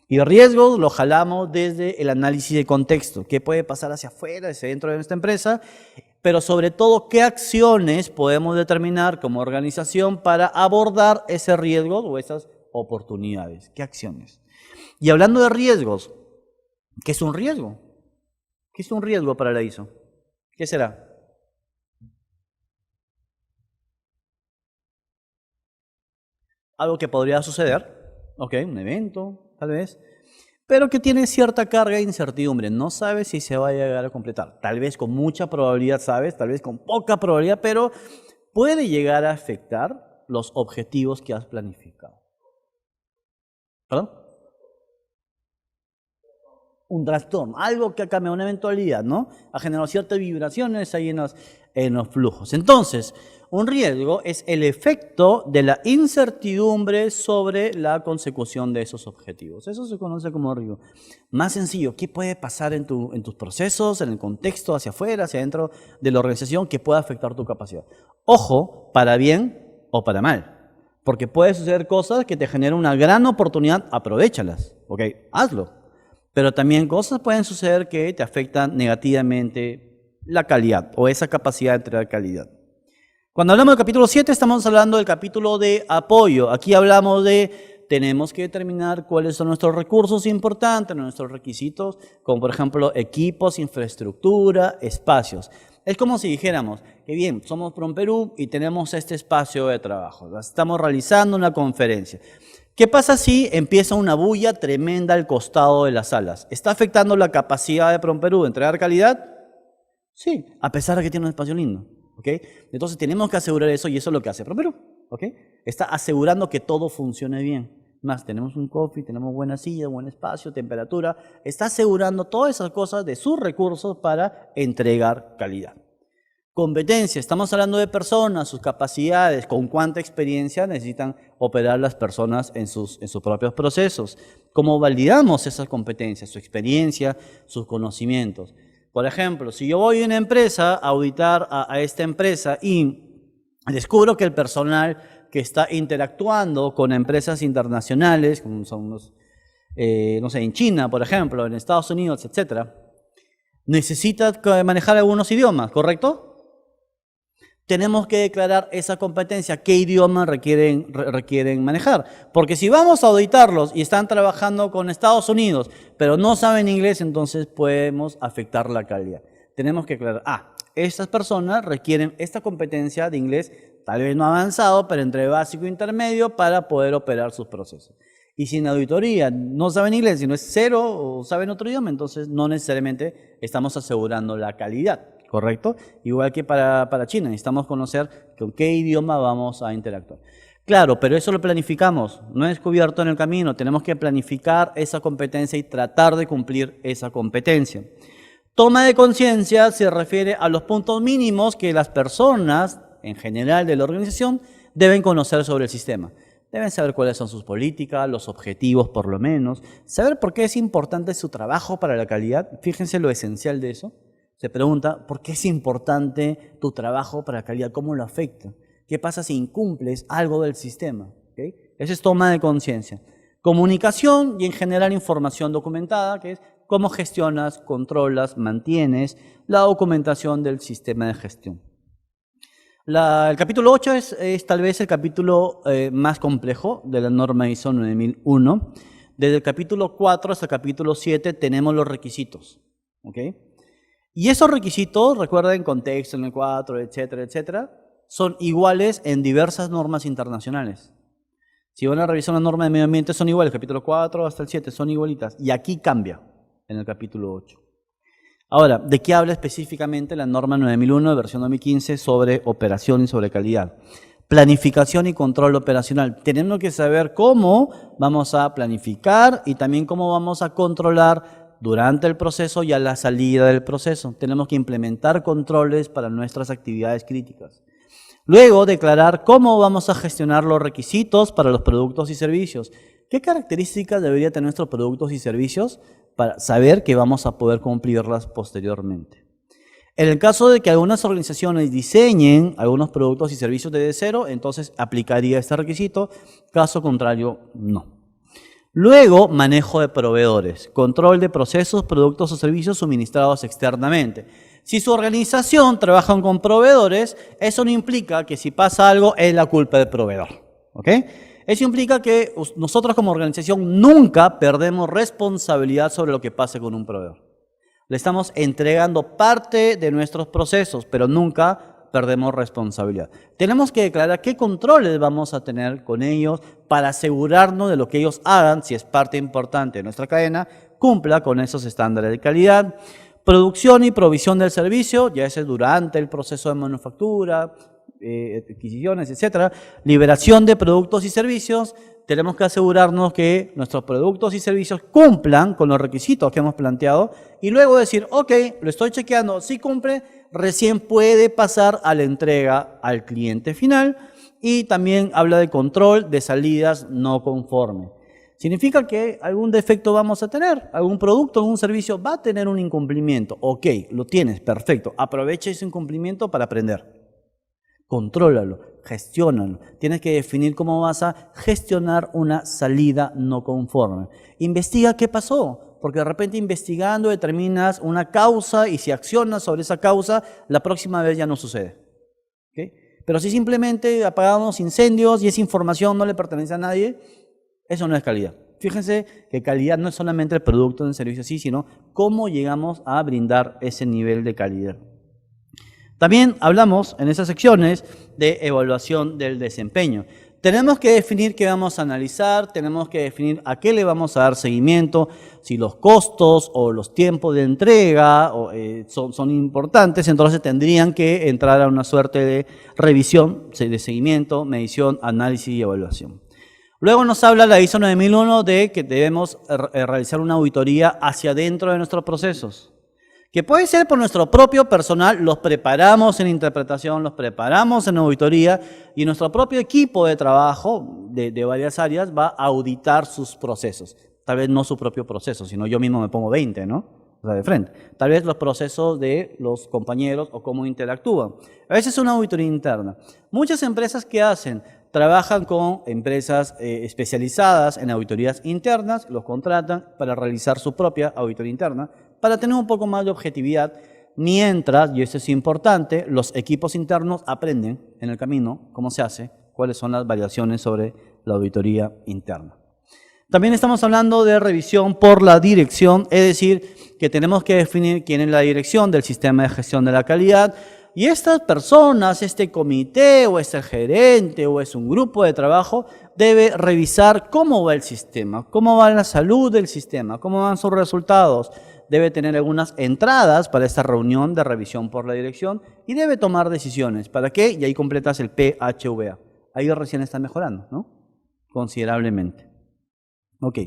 Speaker 1: Y riesgos lo jalamos desde el análisis de contexto. ¿Qué puede pasar hacia afuera, hacia dentro de nuestra empresa? Pero sobre todo, ¿qué acciones podemos determinar como organización para abordar ese riesgo o esas oportunidades? ¿Qué acciones? Y hablando de riesgos, ¿qué es un riesgo? ¿Qué es un riesgo para la ISO? ¿Qué será? Algo que podría suceder, ok, un evento, tal vez, pero que tiene cierta carga de incertidumbre. No sabes si se va a llegar a completar. Tal vez con mucha probabilidad sabes, tal vez con poca probabilidad, pero puede llegar a afectar los objetivos que has planificado. ¿Perdón? Un trastorno, algo que ha cambiado, una eventualidad, ¿no? Ha generado ciertas vibraciones ahí en los flujos. Entonces, un riesgo es el efecto de la incertidumbre sobre la consecución de esos objetivos. Eso se conoce como riesgo. Más sencillo, ¿qué puede pasar en tus procesos, en el contexto, hacia afuera, hacia adentro de la organización que pueda afectar tu capacidad? Ojo, para bien o para mal. Porque puede suceder cosas que te generan una gran oportunidad, aprovéchalas, ¿ok? Hazlo. Pero también cosas pueden suceder que te afectan negativamente la calidad o esa capacidad de entregar calidad. Cuando hablamos del capítulo 7 estamos hablando del capítulo de apoyo. Aquí hablamos de tenemos que determinar cuáles son nuestros recursos importantes, nuestros requisitos, como por ejemplo equipos, infraestructura, espacios. Es como si dijéramos que bien, somos PROMPERÚ y tenemos este espacio de trabajo. Estamos realizando una conferencia. ¿Qué pasa si empieza una bulla tremenda al costado de las salas? ¿Está afectando la capacidad de PROMPERÚ de entregar calidad? Sí, a pesar de que tiene un espacio lindo. ¿Okay? Entonces tenemos que asegurar eso y eso es lo que hace PROMPERÚ. ¿Okay? Está asegurando que todo funcione bien. Más, tenemos un coffee, tenemos buena silla, buen espacio, temperatura. Está asegurando todas esas cosas de sus recursos para entregar calidad. Competencia, estamos hablando de personas, sus capacidades, con cuánta experiencia necesitan operar las personas en sus propios procesos. ¿Cómo validamos esas competencias, su experiencia, sus conocimientos? Por ejemplo, si yo voy a una empresa a auditar a esta empresa y descubro que el personal que está interactuando con empresas internacionales, como son no sé, en China, por ejemplo, en Estados Unidos, etc., necesita manejar algunos idiomas, ¿correcto? Tenemos que declarar esa competencia, qué idiomas requieren manejar. Porque si vamos a auditarlos y están trabajando con Estados Unidos, pero no saben inglés, entonces podemos afectar la calidad. Tenemos que aclarar, estas personas requieren esta competencia de inglés, tal vez no avanzado, pero entre básico e intermedio para poder operar sus procesos. Y si en auditoría no saben inglés, si no es cero o saben otro idioma, entonces no necesariamente estamos asegurando la calidad. ¿Correcto? Igual que para China, necesitamos conocer con qué idioma vamos a interactuar. Claro, pero eso lo planificamos, no es cubierto en el camino, tenemos que planificar esa competencia y tratar de cumplir esa competencia. Toma de conciencia se refiere a los puntos mínimos que las personas, en general de la organización, deben conocer sobre el sistema. Deben saber cuáles son sus políticas, los objetivos por lo menos, saber por qué es importante su trabajo para la calidad. Fíjense lo esencial de eso. Se pregunta, ¿por qué es importante tu trabajo para la calidad? ¿Cómo lo afecta? ¿Qué pasa si incumples algo del sistema? ¿Okay? Eso es toma de conciencia. Comunicación y en general información documentada, que es cómo gestionas, controlas, mantienes la documentación del sistema de gestión. El capítulo 8 es tal vez el capítulo más complejo de la norma ISO 9001. Desde el capítulo 4 hasta el capítulo 7 tenemos los requisitos. ¿Okay? Y esos requisitos, recuerden, contexto en el 4, etcétera, etcétera, son iguales en diversas normas internacionales. Si van a revisar una norma de medio ambiente, son iguales, capítulo 4 hasta el 7, son igualitas. Y aquí cambia, en el capítulo 8. Ahora, ¿de qué habla específicamente la norma 9001 de versión 2015 sobre operación y sobre calidad? Planificación y control operacional. Tenemos que saber cómo vamos a planificar y también cómo vamos a controlar durante el proceso y a la salida del proceso. Tenemos que implementar controles para nuestras actividades críticas. Luego, declarar cómo vamos a gestionar los requisitos para los productos y servicios. ¿Qué características debería tener nuestros productos y servicios para saber que vamos a poder cumplirlas posteriormente? En el caso de que algunas organizaciones diseñen algunos productos y servicios desde cero, entonces aplicaría este requisito, caso contrario, no. Luego, manejo de proveedores, control de procesos, productos o servicios suministrados externamente. Si su organización trabaja con proveedores, eso no implica que si pasa algo es la culpa del proveedor. ¿Ok? Eso implica que nosotros como organización nunca perdemos responsabilidad sobre lo que pase con un proveedor. Le estamos entregando parte de nuestros procesos, pero nunca perdemos responsabilidad. Tenemos que declarar qué controles vamos a tener con ellos para asegurarnos de lo que ellos hagan, si es parte importante de nuestra cadena, cumpla con esos estándares de calidad. Producción y provisión del servicio, ya ese durante el proceso de manufactura, adquisiciones, etcétera. Liberación de productos y servicios. Tenemos que asegurarnos que nuestros productos y servicios cumplan con los requisitos que hemos planteado y luego decir, ok, lo estoy chequeando, si cumple, recién puede pasar a la entrega al cliente final. Y también habla de control de salidas no conformes. Significa que algún defecto vamos a tener, algún producto o un servicio va a tener un incumplimiento. Ok, lo tienes, perfecto. Aprovecha ese incumplimiento para aprender. Contrólalo, gestiónalo. Tienes que definir cómo vas a gestionar una salida no conforme. Investiga qué pasó, porque de repente investigando determinas una causa y si accionas sobre esa causa, la próxima vez ya no sucede. ¿Okay? Pero si simplemente apagamos incendios y esa información no le pertenece a nadie, eso no es calidad. Fíjense que calidad no es solamente el producto o el servicio así, sino cómo llegamos a brindar ese nivel de calidad. También hablamos en esas secciones de evaluación del desempeño. Tenemos que definir qué vamos a analizar, tenemos que definir a qué le vamos a dar seguimiento, si los costos o los tiempos de entrega son importantes, entonces tendrían que entrar a una suerte de revisión, de seguimiento, medición, análisis y evaluación. Luego nos habla la ISO 9001 de que debemos realizar una auditoría hacia adentro de nuestros procesos. Que puede ser por nuestro propio personal, los preparamos en interpretación, los preparamos en auditoría y nuestro propio equipo de trabajo de varias áreas va a auditar sus procesos. Tal vez no su propio proceso, sino yo mismo me pongo 20, ¿no? O sea, de frente. Tal vez los procesos de los compañeros o cómo interactúan. A veces es una auditoría interna. Muchas empresas, ¿qué hacen? Trabajan con empresas especializadas en auditorías internas, los contratan para realizar su propia auditoría interna, para tener un poco más de objetividad, mientras, y eso es importante, los equipos internos aprenden en el camino cómo se hace, cuáles son las variaciones sobre la auditoría interna. También estamos hablando de revisión por la dirección, es decir, que tenemos que definir quién es la dirección del sistema de gestión de la calidad, y estas personas, este comité o este gerente o es un grupo de trabajo, debe revisar cómo va el sistema, cómo va la salud del sistema, cómo van sus resultados. Debe tener algunas entradas para esta reunión de revisión por la dirección y debe tomar decisiones. ¿Para qué? Y ahí completas el PHVA. Ahí recién está mejorando, ¿no? Considerablemente. Ok.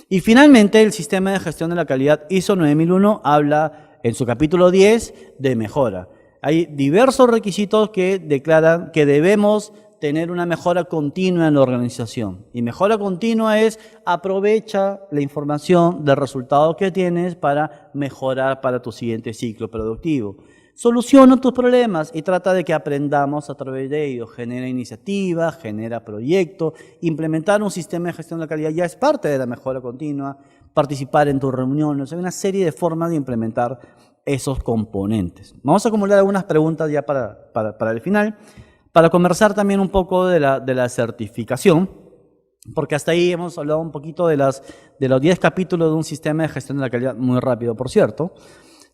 Speaker 1: Y finalmente el sistema de gestión de la calidad ISO 9001 habla en su capítulo 10 de mejora. Hay diversos requisitos que declaran que debemos tener una mejora continua en la organización. Y mejora continua es aprovecha la información del resultado que tienes para mejorar para tu siguiente ciclo productivo. Soluciona tus problemas y trata de que aprendamos a través de ellos. Genera iniciativas, genera proyectos. Implementar un sistema de gestión de la calidad ya es parte de la mejora continua. Participar en tus reuniones. Hay una serie de formas de implementar esos componentes. Vamos a acumular algunas preguntas ya para el final. Para conversar también un poco de la certificación, porque hasta ahí hemos hablado un poquito de los 10 capítulos de un sistema de gestión de la calidad, muy rápido por cierto.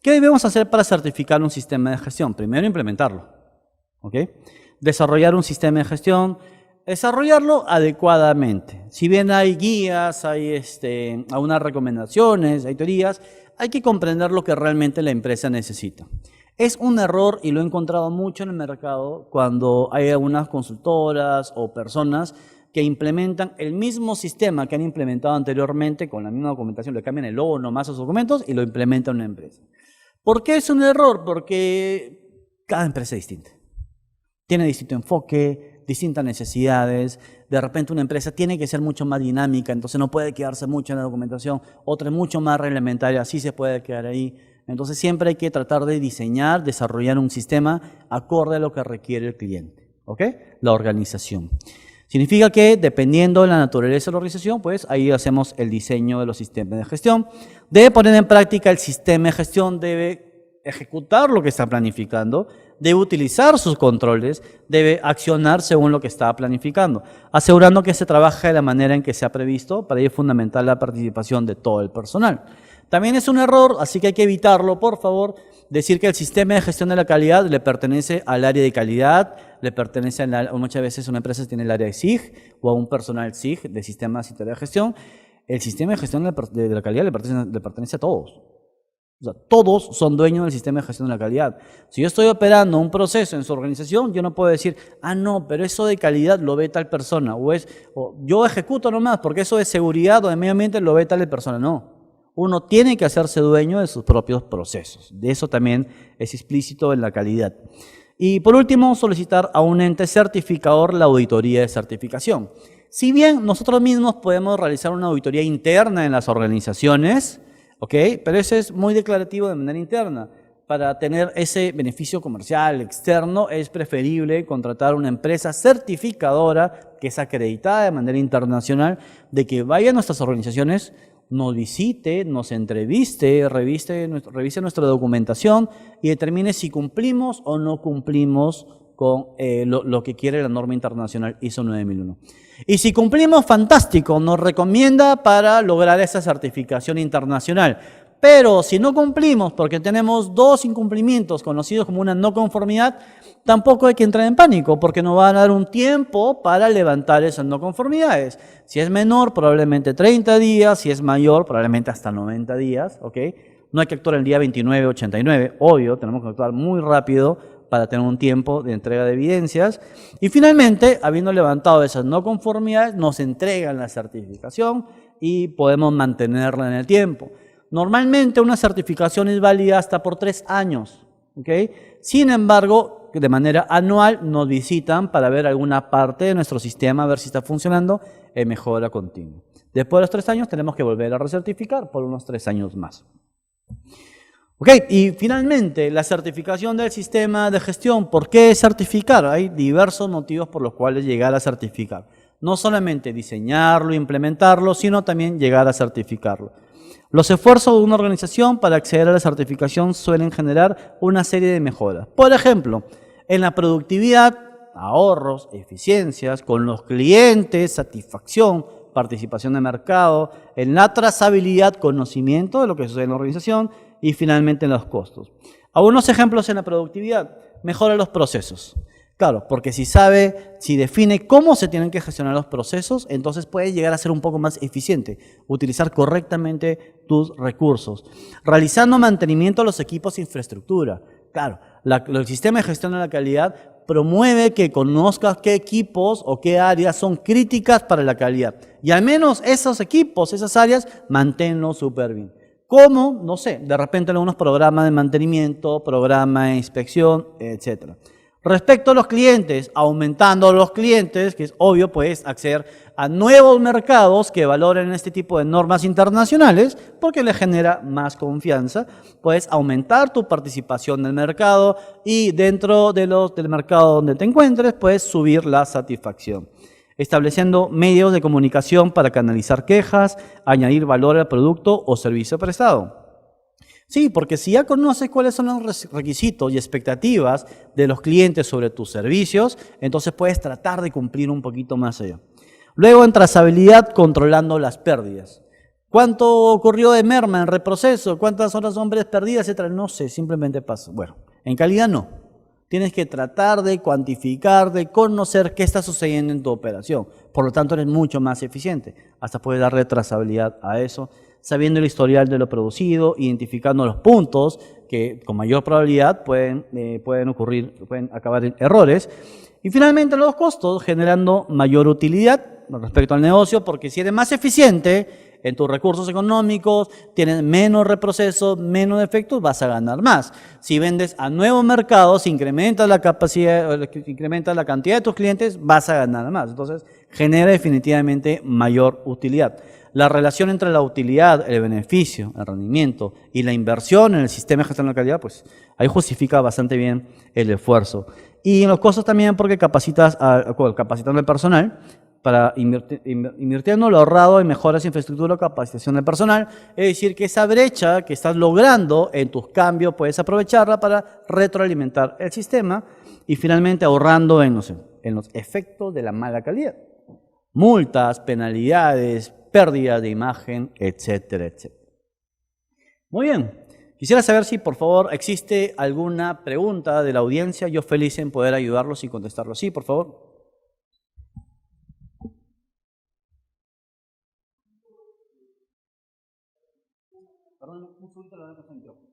Speaker 1: ¿Qué debemos hacer para certificar un sistema de gestión? Primero, implementarlo. ¿Ok? Desarrollar un sistema de gestión, desarrollarlo adecuadamente. Si bien hay guías, hay algunas recomendaciones, hay teorías, hay que comprender lo que realmente la empresa necesita. Es un error, y lo he encontrado mucho en el mercado, cuando hay algunas consultoras o personas que implementan el mismo sistema que han implementado anteriormente con la misma documentación, le cambian el logo nomás a sus documentos y lo implementan en una empresa. ¿Por qué es un error? Porque cada empresa es distinta. Tiene distinto enfoque, distintas necesidades. De repente una empresa tiene que ser mucho más dinámica, entonces no puede quedarse mucho en la documentación. Otra es mucho más reglamentaria, sí se puede quedar ahí. Entonces siempre hay que tratar de diseñar, desarrollar un sistema acorde a lo que requiere el cliente, ¿ok? La organización. Significa que dependiendo de la naturaleza de la organización, pues ahí hacemos el diseño de los sistemas de gestión. Debe poner en práctica el sistema de gestión, debe ejecutar lo que está planificando, debe utilizar sus controles, debe accionar según lo que está planificando, asegurando que se trabaje de la manera en que se ha previsto. Para ello es fundamental la participación de todo el personal. También es un error, así que hay que evitarlo, por favor, decir que el sistema de gestión de la calidad le pertenece al área de calidad, le pertenece muchas veces una empresa tiene el área de SIG o a un personal SIG de sistemas y tareas de gestión. El sistema de gestión de la calidad le pertenece a todos. O sea, todos son dueños del sistema de gestión de la calidad. Si yo estoy operando un proceso en su organización, yo no puedo decir, no, pero eso de calidad lo ve tal persona, o yo ejecuto nomás porque eso de seguridad o de medio ambiente lo ve tal persona. No. Uno tiene que hacerse dueño de sus propios procesos. De eso también es explícito en la calidad. Y por último, solicitar a un ente certificador la auditoría de certificación. Si bien nosotros mismos podemos realizar una auditoría interna en las organizaciones, ¿ok? Pero eso es muy declarativo de manera interna. Para tener ese beneficio comercial externo es preferible contratar una empresa certificadora que es acreditada de manera internacional, de que vaya a nuestras organizaciones, nos visite, nos entreviste, revise nuestra documentación y determine si cumplimos o no cumplimos con lo que quiere la norma internacional ISO 9001. Y si cumplimos, fantástico, nos recomienda para lograr esa certificación internacional. Pero si no cumplimos porque tenemos 2 incumplimientos conocidos como una no conformidad, tampoco hay que entrar en pánico porque nos va a dar un tiempo para levantar esas no conformidades. Si es menor, probablemente 30 días, si es mayor, probablemente hasta 90 días, ¿ok? No hay que actuar el día 29, 89, obvio, tenemos que actuar muy rápido para tener un tiempo de entrega de evidencias. Y finalmente, habiendo levantado esas no conformidades, nos entregan la certificación y podemos mantenerla en el tiempo. Normalmente una certificación es válida hasta por 3 años, ¿ok? Sin embargo, de manera anual nos visitan para ver alguna parte de nuestro sistema, a ver si está funcionando en mejora continua. Después de los 3 años tenemos que volver a recertificar por unos 3 años más. Ok, y finalmente la certificación del sistema de gestión. ¿Por qué certificar? Hay diversos motivos por los cuales llegar a certificar. No solamente diseñarlo, implementarlo, sino también llegar a certificarlo. Los esfuerzos de una organización para acceder a la certificación suelen generar una serie de mejoras. Por ejemplo, en la productividad, ahorros, eficiencias, con los clientes, satisfacción, participación de mercado, en la trazabilidad, conocimiento de lo que sucede en la organización y finalmente en los costos. Algunos ejemplos en la productividad: mejora los procesos. Claro, porque si define cómo se tienen que gestionar los procesos, entonces puede llegar a ser un poco más eficiente, utilizar correctamente tus recursos. Realizando mantenimiento de los equipos de infraestructura. Claro, el sistema de gestión de la calidad promueve que conozcas qué equipos o qué áreas son críticas para la calidad. Y al menos esos equipos, esas áreas, manténlos súper bien. como, no sé, de repente algunos programas de mantenimiento, programa de inspección, etc. Respecto a los clientes, aumentando los clientes, que es obvio, puedes acceder a nuevos mercados que valoren este tipo de normas internacionales porque les genera más confianza. Puedes aumentar tu participación en el mercado y dentro del mercado donde te encuentres, puedes subir la satisfacción. Estableciendo medios de comunicación para canalizar quejas, añadir valor al producto o servicio prestado. Sí, porque si ya conoces cuáles son los requisitos y expectativas de los clientes sobre tus servicios, entonces puedes tratar de cumplir un poquito más allá. Luego en trazabilidad, controlando las pérdidas. ¿Cuánto ocurrió de merma en reproceso? ¿Cuántas horas hombres perdidas, etcétera? No sé, simplemente pasa. Bueno, en calidad no. Tienes que tratar de cuantificar, de conocer qué está sucediendo en tu operación. Por lo tanto, eres mucho más eficiente. Hasta puedes darle trazabilidad a eso, sabiendo el historial de lo producido, identificando los puntos que con mayor probabilidad pueden acabar en errores. Y finalmente los costos, generando mayor utilidad respecto al negocio, porque si eres más eficiente en tus recursos económicos, tienes menos reprocesos, menos defectos, vas a ganar más. Si vendes a nuevos mercados, incrementas la capacidad, incrementas la cantidad de tus clientes, vas a ganar más. Entonces, genera definitivamente mayor utilidad. La relación entre la utilidad, el beneficio, el rendimiento y la inversión en el sistema de gestión de la calidad, pues ahí justifica bastante bien el esfuerzo. Y en los costos también porque capacitando al personal, para invirtiendo lo ahorrado en mejoras de infraestructura o capacitación del personal, es decir, que esa brecha que estás logrando en tus cambios puedes aprovecharla para retroalimentar el sistema y finalmente ahorrando en los efectos de la mala calidad. Multas, penalidades, pérdidas de imagen, etcétera, etcétera. Muy bien. Quisiera saber si, por favor, existe alguna pregunta de la audiencia. Yo feliz en poder ayudarlos y contestarlos. Sí, por favor. Perdón, un segundito lo voy a pasar el micrófono.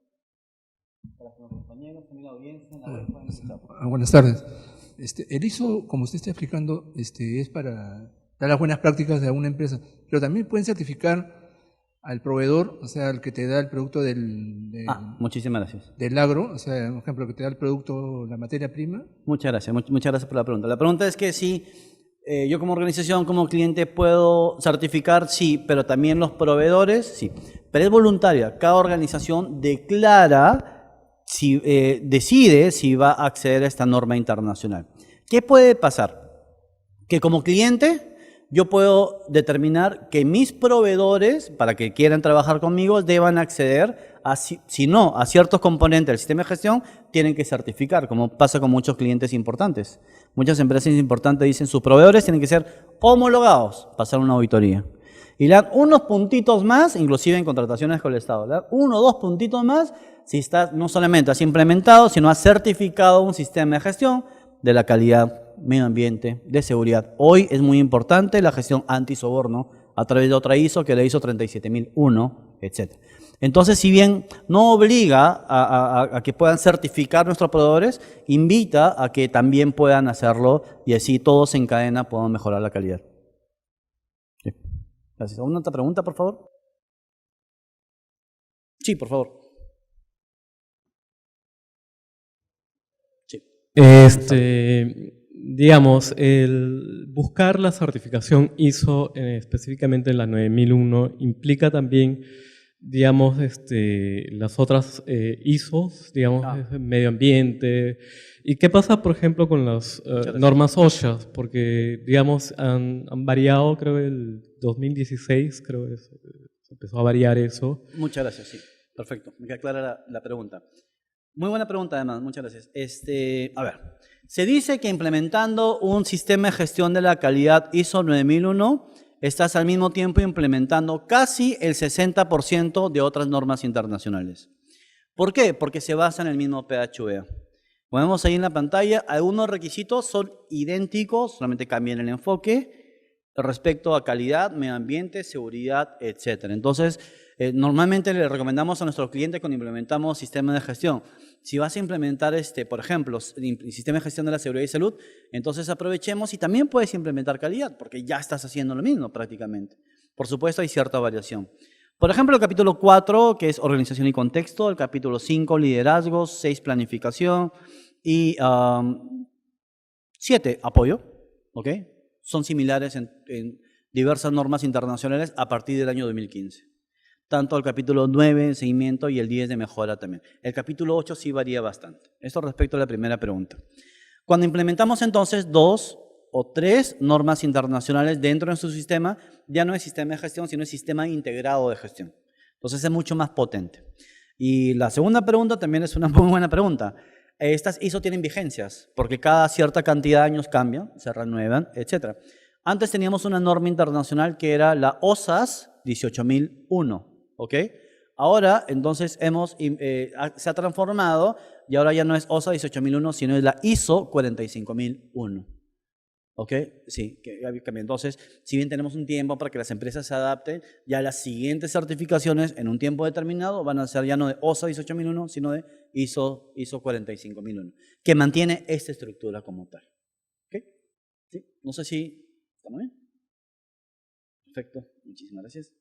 Speaker 1: Para que los compañeros, también la audiencia, puedan escuchar.
Speaker 2: Buenas tardes. El ISO, como usted está explicando, es para dar las buenas prácticas de una empresa, pero también pueden certificar al proveedor, o sea, al que te da el producto
Speaker 1: muchísimas gracias.
Speaker 2: Del agro, o sea, por ejemplo, que te da el producto, la materia prima.
Speaker 1: Muchas gracias por la pregunta. La pregunta es que si yo como organización, como cliente, puedo certificar, sí, pero también los proveedores, sí. Pero es voluntaria. Cada organización declara, decide si va a acceder a esta norma internacional. ¿Qué puede pasar? Que como cliente yo puedo determinar que mis proveedores, para que quieran trabajar conmigo, deban acceder a, si no, a ciertos componentes del sistema de gestión, tienen que certificar, como pasa con muchos clientes importantes. Muchas empresas importantes dicen sus proveedores tienen que ser homologados, pasar una auditoría. Y le dan unos puntitos más, inclusive en contrataciones con el Estado, le dan 1 o 2 puntitos más si estás, no solamente has implementado, sino has certificado un sistema de gestión de la calidad, medio ambiente, de seguridad. Hoy es muy importante la gestión antisoborno a través de otra ISO, que es la ISO 37001, etc. Entonces, si bien no obliga a que puedan certificar nuestros proveedores, invita a que también puedan hacerlo y así todos en cadena podamos mejorar la calidad. Sí. Gracias. ¿Alguna otra pregunta, por favor? Sí, por favor. Sí.
Speaker 3: Digamos, el buscar la certificación ISO, específicamente en la 9001, implica también, digamos, las otras ISOs, digamos, medio ambiente. ¿Y qué pasa, por ejemplo, con las normas OSHA? Porque, digamos, han variado, creo, el 2016, creo que se empezó a variar eso.
Speaker 1: Muchas gracias, sí. Perfecto. Me queda clara la pregunta. Muy buena pregunta, además. Muchas gracias. A ver, se dice que implementando un sistema de gestión de la calidad ISO 9001, estás al mismo tiempo implementando casi el 60% de otras normas internacionales. ¿Por qué? Porque se basa en el mismo PHUEA. Como vemos ahí en la pantalla, algunos requisitos son idénticos, solamente cambian el enfoque respecto a calidad, medio ambiente, seguridad, etc. Entonces, normalmente le recomendamos a nuestros clientes cuando implementamos sistemas de gestión, si vas a implementar, por ejemplo, el sistema de gestión de la seguridad y salud, entonces aprovechemos y también puedes implementar calidad, porque ya estás haciendo lo mismo prácticamente. Por supuesto, hay cierta variación. Por ejemplo, el capítulo 4, que es organización y contexto, el capítulo 5, liderazgo, 6, planificación y 7, apoyo, ¿ok? Son similares en diversas normas internacionales a partir del año 2015. Tanto el capítulo 9, seguimiento, y el 10 de mejora también. El capítulo 8 sí varía bastante. Esto respecto a la primera pregunta. Cuando implementamos entonces 2 o 3 normas internacionales dentro de su sistema, ya no es sistema de gestión, sino es sistema integrado de gestión. Entonces es mucho más potente. Y la segunda pregunta también es una muy buena pregunta. Estas ISO tienen vigencias, porque cada cierta cantidad de años cambian, se renuevan, etc. Antes teníamos una norma internacional que era la OSAS 18001, ¿ok? Ahora, entonces, se ha transformado y ahora ya no es OSA 18001, sino es la ISO 45001. ¿Ok? Sí, que cambió. Entonces, si bien tenemos un tiempo para que las empresas se adapten, ya las siguientes certificaciones en un tiempo determinado van a ser ya no de OSA 18001, sino de ISO 45001, que mantiene esta estructura como tal. ¿Ok? ¿Sí? No sé si... ¿Estamos bien? Perfecto. Muchísimas gracias.